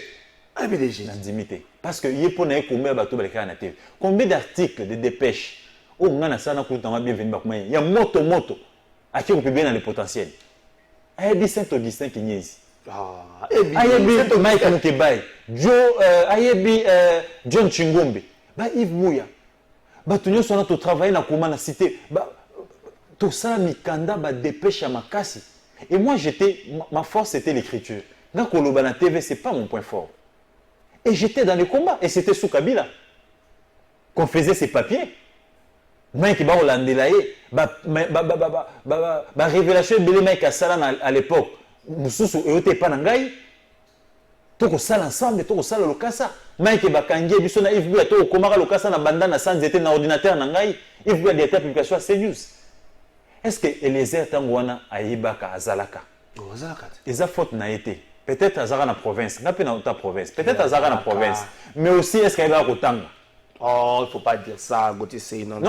parce que combien d'articles de dépêches où on a ça bienvenue à Koumania? Il y a moto à qui on peut bien dans le potentiel. Ayebi Saint-Augustin qui est ici. Ayebi Mike Mukebai, Ayebi John Chingombe, Yves Mouya. Tout le monde a travaillé dans la cité. Tout ça, Mikanda, dépêche à ma casse. Et moi, ma force, c'était l'écriture. Dans la TV, ce n'est pas mon point fort. Et j'étais dans le combat. Et c'était sous Kabila qu'on faisait ces papiers. Mike Baolandelaye, révélation de Mike Assalan à l'époque. Moussousou et Ote Panangai. Toko sal ensemble, toko sal lokasa. Mike Bakangie, Bissona Yves Bouya, toko komara lokasa na bandana sans était dans ordinateur nangai. Yves Bouya des publications à CNews. Est-ce que Eliezer Tangwana a yibaka azalaka? Azalaka. Eza faute na été. Peut-être azara na province, n'a pas dans ta province. Peut-être azara na province. Mais aussi est-ce qu'il y a Kotanga? Oh, il ne faut pas dire ça, Gauthier. Non,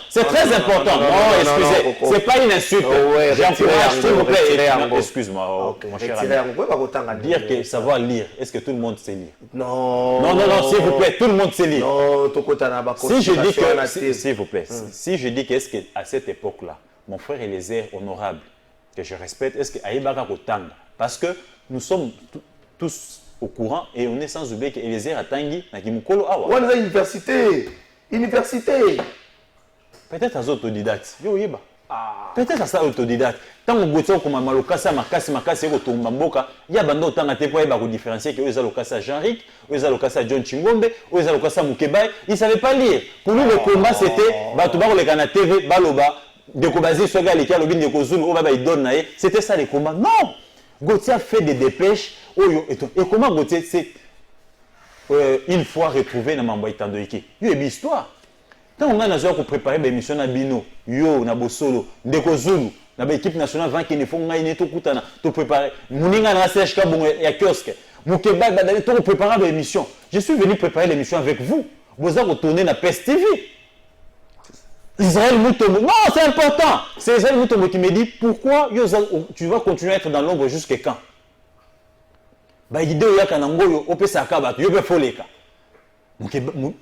c'est très important. Non, excusez, c'est pas une insulte. J'encourage, s'il vous plaît. Excuse-moi, mon cher ami. Dire que savoir lire, est-ce que tout le monde sait lire? Non, s'il vous plaît, tout le monde sait lire. Non, si je dis que, s'il vous plaît, si je dis qu'est-ce qu'à cette époque-là, mon frère Eliezer honorable, que je respecte, est-ce que Aïbaka Kotanga? Parce que nous sommes tous au courant et on est sans oublier que Eliezer a Tanguy na Kimukolo awa. On a université. Peut-être à autodidacte. Yo yeba. Peut-être à ça autodidacte. Tant que Gauthier comme malokasa makasi ko tomba mboka, ya bando tanga te po yeba ko différencier que eux lokasa Jean-Ric, eux lokasa John Chingombe, eux lokasa Mukebai, ils savaient pas lire. Pour lui le combat c'était bato ba ko leka na TV baloba de ko baser so gars les kia lobin de ko zulu o ba il donne naé, c'était ça les combats. Non. Gauthier a fait des dépêches. Et comment Gauthier s'est une fois retrouvé dans Mamboy Tandoïki? Il y a une histoire. Quand on a préparé l'émission na Bino, yo na Bosolo, Ndeko Zulu, na l'équipe nationale 20 qui ne font rien tout kutana, tout préparé. Mouninga na CH Kabongo et à kiosque. Moukeba badali tout préparer l'émission. Je suis venu préparer l'émission avec vous. Vous avez retourné na PES TV. Israël Moutombo. Non, c'est important. C'est Israël Moutombo qui me dit pourquoi tu vas continuer à être dans l'ombre jusqu'à quand? Bah, l'idée est que Nangoyo, au Pesaka, tu peux faire les cas. Donc,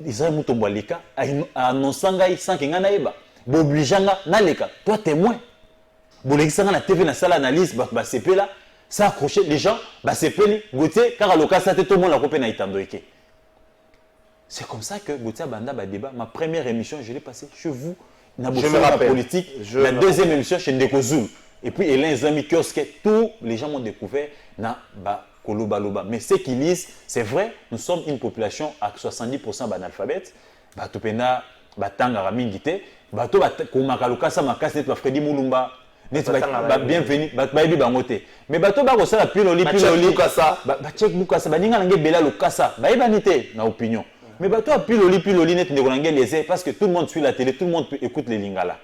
Israël Moutombo Leka a annoncé sans qu'il y ait un obligeant na leka. Toi, témoin. Bon, les gens na TV, na salle analyse, bah, c'est là. Ça accroché les gens, bah, c'est peli. Gauthier, car à l'occasion, tout le monde a coupé na Itandoïke. C'est comme ça que Gauthier Banda ba débat. Ma première émission, je l'ai passée chez vous. Je me rappelle. Politique. La deuxième émission chez Ndeko Zulu. Et puis, Hélène Zami Kiosque, tous les gens m'ont découvert na ba Koloba. Mais ceux qui lisent, c'est vrai, nous sommes une population à 70% d'analphabètes. Bato pena batanga ramingite, bato komaka lokasa makasi net ba Freddy Mulumba, net ba bienvenue, ba yebi bangote. Mais bato ba ko sala piloli Mukasa, ba check Mukasa, ba ninga nge bela lokasa, ba yebanite na opinion. Mais bato a piloli net ndeko nge Eliezer parce que tout le monde suit la télé, tout le monde écoute les lingala.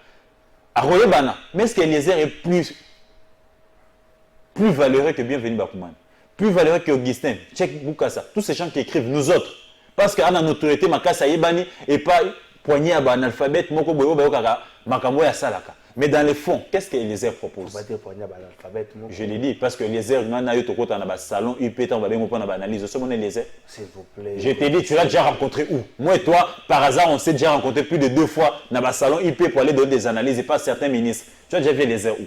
Aroye bana, mais est-ce que Eliezer est plus valeureux que bienvenue Bakuman? Plus valeureux qu'Augustin, Tchèque Boukassa, tous ces gens qui écrivent, nous autres. Parce qu'on a notre autorité, Makassa Yebani, et pas poigné à l'alphabet, Moko Boyo Bayokara, Makambo ya Salaka. Mais dans le fond, qu'est-ce qu'Eliezer propose? Je l'ai dit, parce que Eliezer, on a eu tout côté dans le salon, UP, on va bien comprendre l'analyse. Ce mon Eliezer. S'il vous plaît. Je t'ai dit, tu l'as déjà rencontré où? Moi et toi, par hasard, on s'est déjà rencontré plus de 2 fois dans le salon UP pour aller donner des analyses et pas certains ministres. Tu as déjà vu Eliezer où?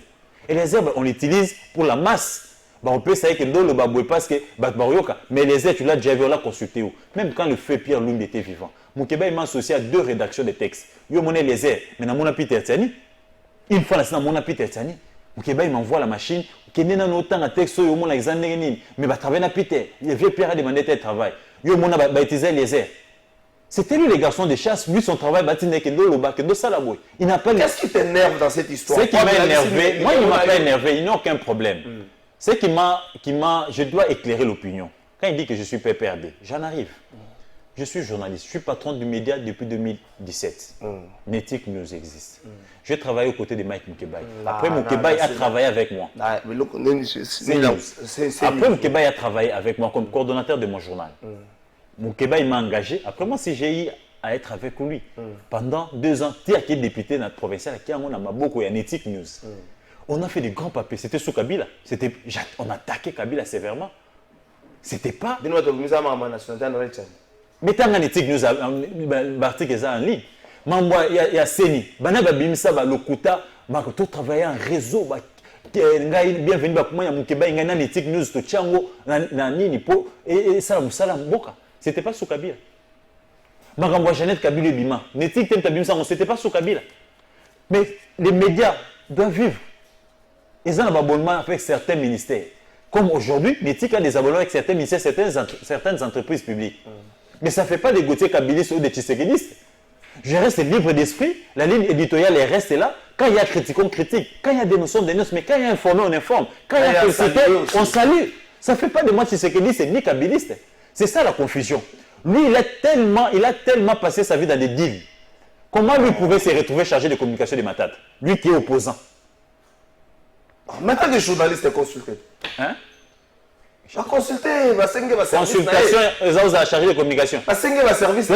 Eliezer, on l'utilise pour la masse. On peut savoir que le baboué parce que mais les aides, tu l'as déjà vu, on l'a consulté où? Même quand le feu Pierre Lumbi était vivant. Moukeba m'a associé à 2 rédactions de textes. Yo mon les aides, mais dans mon Peter Tiani. Une fois là, c'est dans mon Peter Tiani. Moukeba m'envoie la machine. Qui n'est pas autant de textes, yo mon Alexandre Nini. Mais va travailler dans Peter. Le vieux Pierre a demandé de travail. Yo mon a baptisé les aides. C'était lui les garçons de chasse, lui son travail bâti que do loba, que do salaboué. Il n'a pas. Qu'est-ce qui t'énerve dans cette histoire? Ce qui m'a énervé, moi il ne m'a pas énervé, il n'a aucun problème. Ce qui m'a, je dois éclairer l'opinion. Quand il dit que je suis PPRD, j'en arrive. Je suis journaliste, je suis patron du média depuis 2017. Netic News existe. Je travaille aux côtés de Mike Mukebai. Après, Mukebai a travaillé avec moi. Après, Mukebai a travaillé avec moi comme coordonnateur de mon journal. Mukebai m'a engagé. Après moi, si j'ai eu à être avec lui pendant 2 ans, tu es député dans notre provincial, qui a beaucoup et Netic News. On a fait des grands papiers. C'était sous Kabila. On a attaqué Kabila sévèrement. C'était pas. Mais tant qu'on est nous, Bartik est en ligne. Il y a Seni. Banaba Bimsa, Lokuta, tout travailler en réseau, bienvenue, comment Mukeba, il y a une éthique news, to Tchango, nani, po, et ça, Moussala Mboka. C'était pas sous Kabila. Magambo Jeannette Kabila Bima. N'éthique Tem Tabim Sango, c'était pas sous Kabila. Mais les médias doivent vivre. Ils ont un abonnement avec certains ministères. Comme aujourd'hui, l'éthique a des abonnements avec certains ministères, certaines entreprises publiques. Mais ça ne fait pas des Gauthier Kabilistes ou des Tshisekidistes. Je reste libre d'esprit, la ligne éditoriale reste là. Quand il y a critique, on critique. Quand il y a des notions, mais quand il y a informé, on informe. Quand il y a félicité, on salue. Ça ne fait pas de moi Tshisekidiste ni Kabiliste. C'est ça la confusion. Lui, il a tellement passé sa vie dans des deals. Comment lui pouvait se retrouver chargé de communication de Matata? Lui qui est opposant. Maintenant, les journalistes consultés. Hein? Je vais consulter, consultation, ils ont chargé de communication. Service.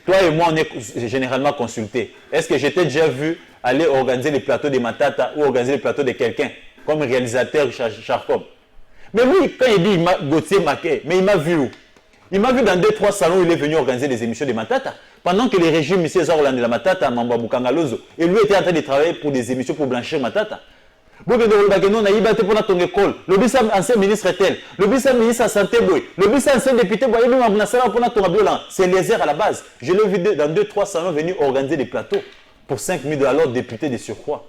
Toi et moi, on est généralement consultés. Est-ce que j'étais déjà vu aller organiser les plateaux de Matata ou organiser les plateaux de quelqu'un comme réalisateur Charcom? Mais lui, quand il dit Gauthier Maké, mais il m'a vu où? Il m'a vu dans 2-3 salons où il est venu organiser des émissions de Matata. Pendant que le régime M. Zorlan de la Matata, Mamba Bukangalozo, et lui était en train de travailler pour des émissions pour blanchir Matata. Le ancien ministre tel, le ministre à santé, le ancien député, c'est les airs à la base. Je l'ai vu dans 2-3 salons venir organiser des plateaux pour 5 000 $ députés de surcroît.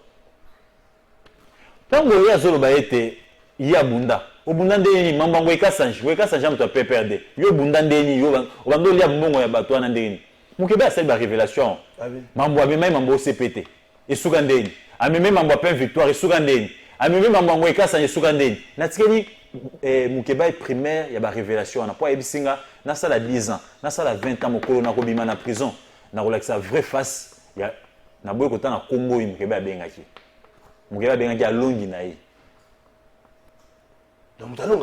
Quand vous avez il y a Bunda. Au Bunda Ndeni, Mambango et Kassanj, ou Kassanj, tu as perdu. Yo Bunda Ndeni, yo Bando Lia Mbongo ya Batouana Ndeni. Moukeba, c'est la révélation. Mambo Abima, Mambo CPT. Et Sougandeni. Ameme Mambo Pen Victoire et Sougandeni. Ameme Mambango et Kassanj et Sougandeni. Natikeni, Moukeba est primaire, il y a la révélation. On a pas Ebisinga, na ça la 10 ans, na ça la 20 ans, Mokolo na Kobima na prison. Na relax sa vraie face. Il y a na boy kota na Congo, Moukeba Bengaki. Moukeba Bengaki a longi na yi. Donc, tu as arrête,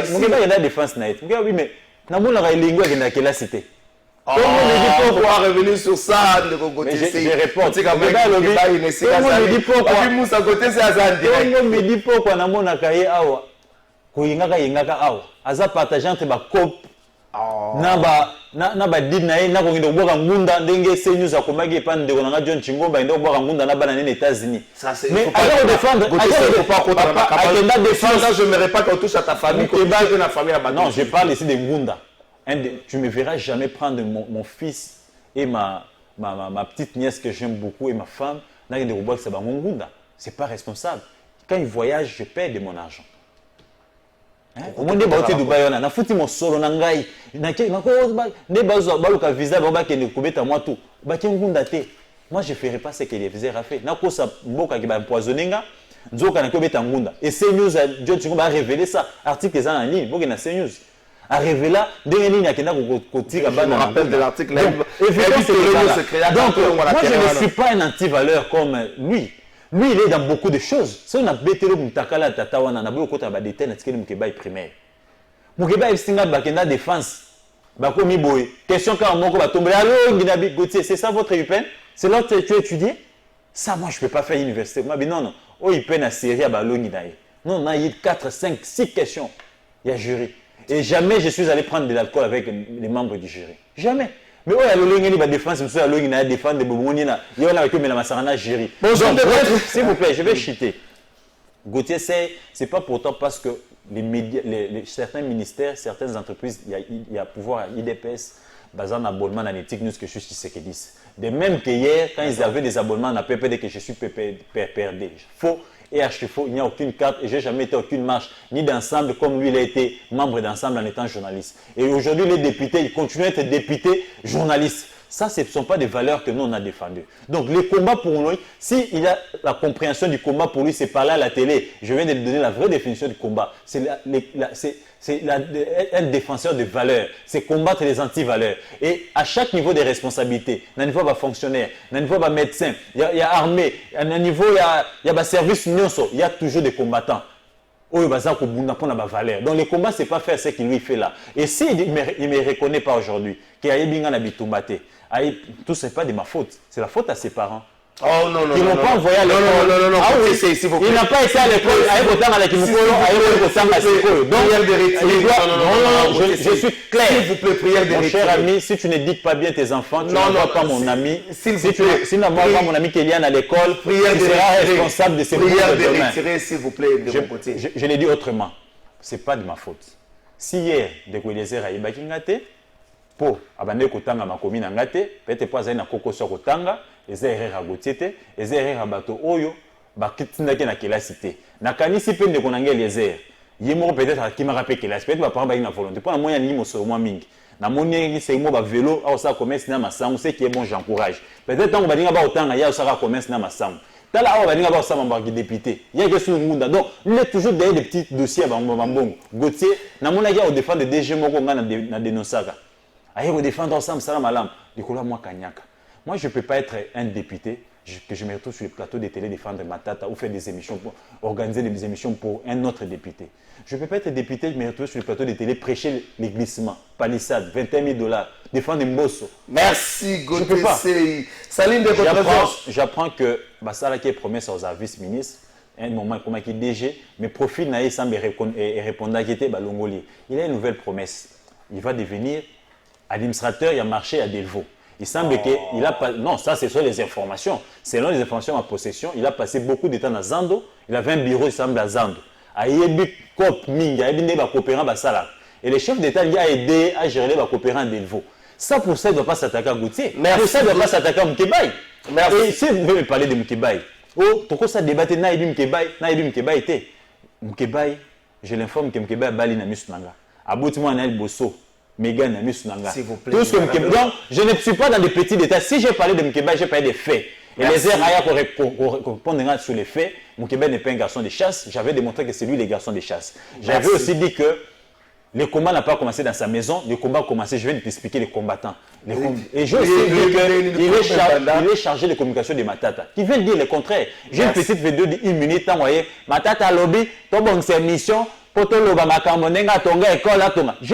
il y a la défense. Oui, mais il y a la cité. Pourquoi revenir sur ça de côté? Je réponds. Tu me dis pourquoi? Moussa côté c'est Azandi. On me dit pourquoi na mona kaye awa. Ko yingaka awa. Aza partager entre ba cop. Na ba dinae na ko ngindo boka ngunda ndenge senyus akomaki pa ndeko na John Chingomba ndo boka ngunda na bana les États-Unis. Mais alors défendre, je ne me pas qu'on touche à ta famille, qu'on touche à la famille là-bas. Non, je parle ici de ngunda. Tu me verras jamais prendre mon fils et ma petite nièce que j'aime beaucoup et ma femme na ngindo boka c'est ba ngunda. C'est pas responsable. Quand ils voyagent, je paie de mon argent. Omonde ba hotel Dubai na futi mo solo na ngai na ko ne bazo baluka visa ba kende kubeta moi tout ba ngunda te. Moi je ferai pas ce que les visaires a fait na ko sa mboka ki ba empoisonner nga nzoka na ko beta ngunda et CNews a John Tchingo ba révéler ça article ça en ligne boke na CNews a révéler ndenge nini akenda ko tira ba na rappel de l'article donc moi je ne suis pas un anti-valeur comme lui. Lui, il est dans beaucoup de choses. Si on a bételo Moutakala Tatawana, on a beaucoup de détails dans le Mukeba primaire. Mukeba est singa bakenda défense. Bako miboy. Question quand on va tomber. Allô, Guinabi Gauthier, c'est ça votre UPEN? C'est là que tu as étudié? Ça, moi, je ne peux pas faire université. Moi, non, non. Oh, UPEN a série à Balo Guinaï. Non, on a eu 4, 5, 6 questions. Il y a jury. Et jamais je suis allé prendre de l'alcool avec les membres du jury. Jamais. Mais oh, il y a défense, il y a défense de Boubounia, il y a la Massarana jury. Bonjour, s'il vous plaît, je vais chuter. Gauthier, c'est pas pourtant parce que les médias, certains ministères, certaines entreprises, il y a pouvoir à IDPS, basé en abonnement dans l'éthique news que je suis Tshisekidis. De même que hier, quand ils avaient des abonnements dans PPD que je suis PPRD. Faux. Et HTFO, il n'y a aucune carte et je n'ai jamais été aucune marche, ni d'ensemble comme lui il a été membre d'ensemble en étant journaliste. Et aujourd'hui les députés, ils continuent à être députés journalistes. Ça, ce ne sont pas des valeurs que nous on a défendues. Donc les combats pour lui, s'il a la compréhension du combat pour lui, c'est parler à la télé. Je viens de lui donner la vraie définition du combat. C'est un défenseur de valeurs. C'est combattre les anti-valeurs. Et à chaque niveau de responsabilité, à un niveau de fonctionnaire, à un niveau de médecin, il y a armée, à un niveau il y a service nyonso, il y a toujours des combattants. Donc les combats, ce n'est pas faire ce qu'il lui fait là. Et s'il ne me reconnaît pas aujourd'hui, qu'il y a Binga na Bitumbate, tout ce n'est pas de ma faute. C'est la faute à ses parents. Oh non, non, qui n'ont pas envoyé à l'école. Non, ah oui, il n'a pas été à l'école, je suis clair. S'il vous plaît, prière de mon retirer. cher ami, si tu n'éduques pas bien tes enfants, tu n'envoies pas mon ami. Si tu n'envoies pas mon ami Kélian à l'école, tu seras responsable de ses prières de retirer, s'il vous plaît, de mon côté. Je l'ai dit autrement, ce n'est pas de ma faute. Si hier, de Kouelezer a Ibakingate, pour abandonner kotanga makomi na ngate, peut-être pas na koko so kotanga, eza erreur à Gautier, eza erreur à bato oyo, bakitindaki na kelasi te. Na kanisi pe ndeko na ngeli ezer. Yemo peut-être akima rapé kelasi, peut-être ba parents ba na volonté. Pour na moya ni moso mo mingi. Na moni c'est mo ba vélo, au ça commerce na masangu, c'est qui est bon, j'encourage. Peut-être tant ba dinga ba otanga ya ça commerce na masangu. Tala awa ba dinga ba ça mamba député. Ya que sur ngunda. Donc, il est toujours derrière des petits dossiers à Bambongo. Gautier, na mona ya au défendre des DG moko nga na dénonçaka. Aïe, on défend ensemble, salam alam. Moi, je ne peux pas être un député, que je me retrouve sur le plateau de télé défendre ma tata ou faire des émissions, pour organiser des émissions pour un autre député. Je ne peux pas être député, je me retrouve sur le plateau de télé, prêcher les glissements, palissade, $21 000, défendre Mbosso. Merci, Gauthier. Saline de j'apprends que Bassala qui est promesse aux vice-ministres, un moment comme qui DG, mais profil n'a semble répondre à qui était Balongoli. Il a une nouvelle promesse. Il va devenir administrateur, il a marché à Delvaux. Il semble qu'il a pas. Non, ça, ce sont les informations. Selon les informations en possession, il a passé beaucoup de temps à Zando. Il avait un bureau, il semble, à Zando. Et le chef d'État lui a aidé à gérer les coopérants à Delvaux. Ça, pour ça, il ne doit pas s'attaquer à Gautier. Pour ça, il ne doit pas s'attaquer à Moukébaï. Et si vous voulez me parler de Moukébaï, pourquoi ça débattait Naïdu Moukébaï était Moukébaï, je l'informe que Moukébaï a bali na Misnanga. Aboutima Naïl Bosso. S'il vous plaît. Donc, je ne suis pas dans des petits détails. Si j'ai parlé de Moukébaï, j'ai parlé des faits. Et les erreurs pour répondre sur les faits, Moukébaï n'est pas un garçon de chasse. J'avais démontré que c'est lui le garçon de chasse. J'avais aussi dit que le combat n'a pas commencé dans sa maison. Le combat a commencé, je vais t'expliquer les combattants. Et j'ai aussi dit qu'il est chargé de communication de Matata. Qui veut dire le contraire. J'ai une petite vidéo de 1 minute. Matata lobby, ton c'est mission. J'ai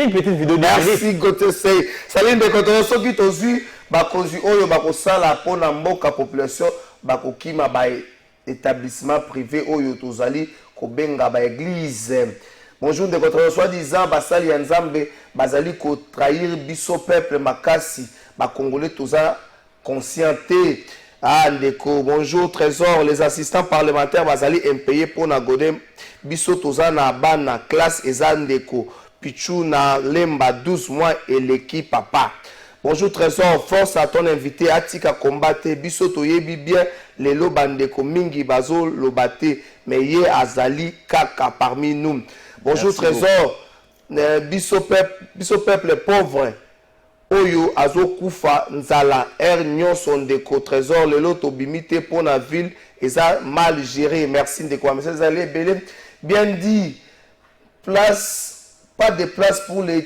une petite vidéo de merci Gauthier Sey. Saline de Cotonou, ceux qui t'ont vu, bakozu oyo bakosala pona mboka population bakokima ba établissement privé oyo tozali kobenga ba église. Bonjour de Cotonou, soi-disant basali ya Nzambe bazali ko trahir biso peuple makasi ba congolais toza conscienté. Ah ndeko, bonjour Trésor, les assistants parlementaires bazali impayés pour na godem biso toza na bana classe eza ndeko pichu na lemba 12 mois et l'équipe papa. Bonjour Trésor, force à ton invité atika combattre biso toyebi bien lelo bandeko mingi bazo lobate mais ye azali kaka parmi nous. Bonjour Trésor, biso peuple pauvre oyo azokufa nzala nyonso ndeko Trésor lelo tobimite pour la ville eza mal géré. Merci ndeko monsieur Zalé belé bien dit. Place pas de place pour les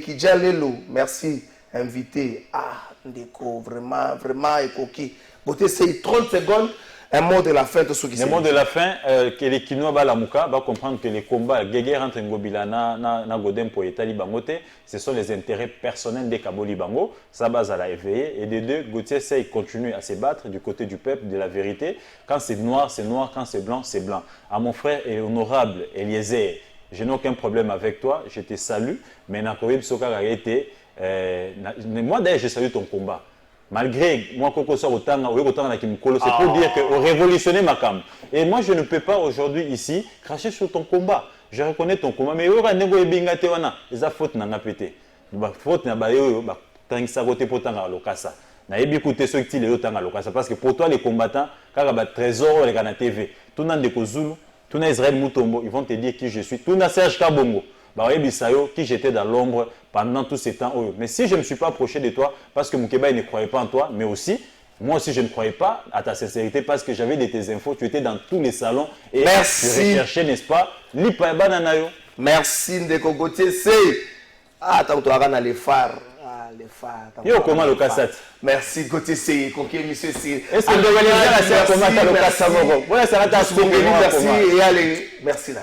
Kidja lelo. Merci invité. Ah ndeko vraiment ekoki. Beauté c'est 30 secondes. Un mot de la fin de ceux qui le mot de la fin, que les Kinois Balamuka va comprendre que les combats guerre entre Ngobila na Godem pour Etali Bangote, ce sont les intérêts personnels des Kaboli Bango. Ça base à la éveillé. Et de deux, Gauthier Sey continue à se battre du côté du peuple, de la vérité. Quand c'est noir, c'est noir. Quand c'est blanc, c'est blanc. À mon frère et honorable Eliezer, je n'ai aucun problème avec toi. Je te salue. Mais Nakoyib Soka a été. Moi d'ailleurs, je salue ton combat. Malgré moi, c'est pour dire que révolutionner ma cam. Et moi, je ne peux pas aujourd'hui ici cracher sur ton combat. Je reconnais ton combat, mais il y aura des fautes dans la pété. Faute dans parce que pour toi, les combattants, quand il y a trésor, les gars TV, tout le monde tout Israël Moutombo, ils vont te dire qui je suis. Tout le Serge Kabongo. Qui j'étais dans l'ombre pendant tous ces temps. Mais si je ne me suis pas approché de toi, parce que Moukébaï ne croyait pas en toi, mais aussi, moi aussi je ne croyais pas à ta sincérité, parce que j'avais de tes infos, tu étais dans tous les salons et tu recherchais, n'est-ce pas, l'Ipaïba Nanayo. Merci Ndeko Gauthier Sey. Ah, tant que tu as les phares. Les phares. Yo, comment le cassette? Merci Gauthier Sey. Coquet, monsieur Sey. Est-ce que vous allez dire à comment tu as le cassette? Merci et allez. Merci là.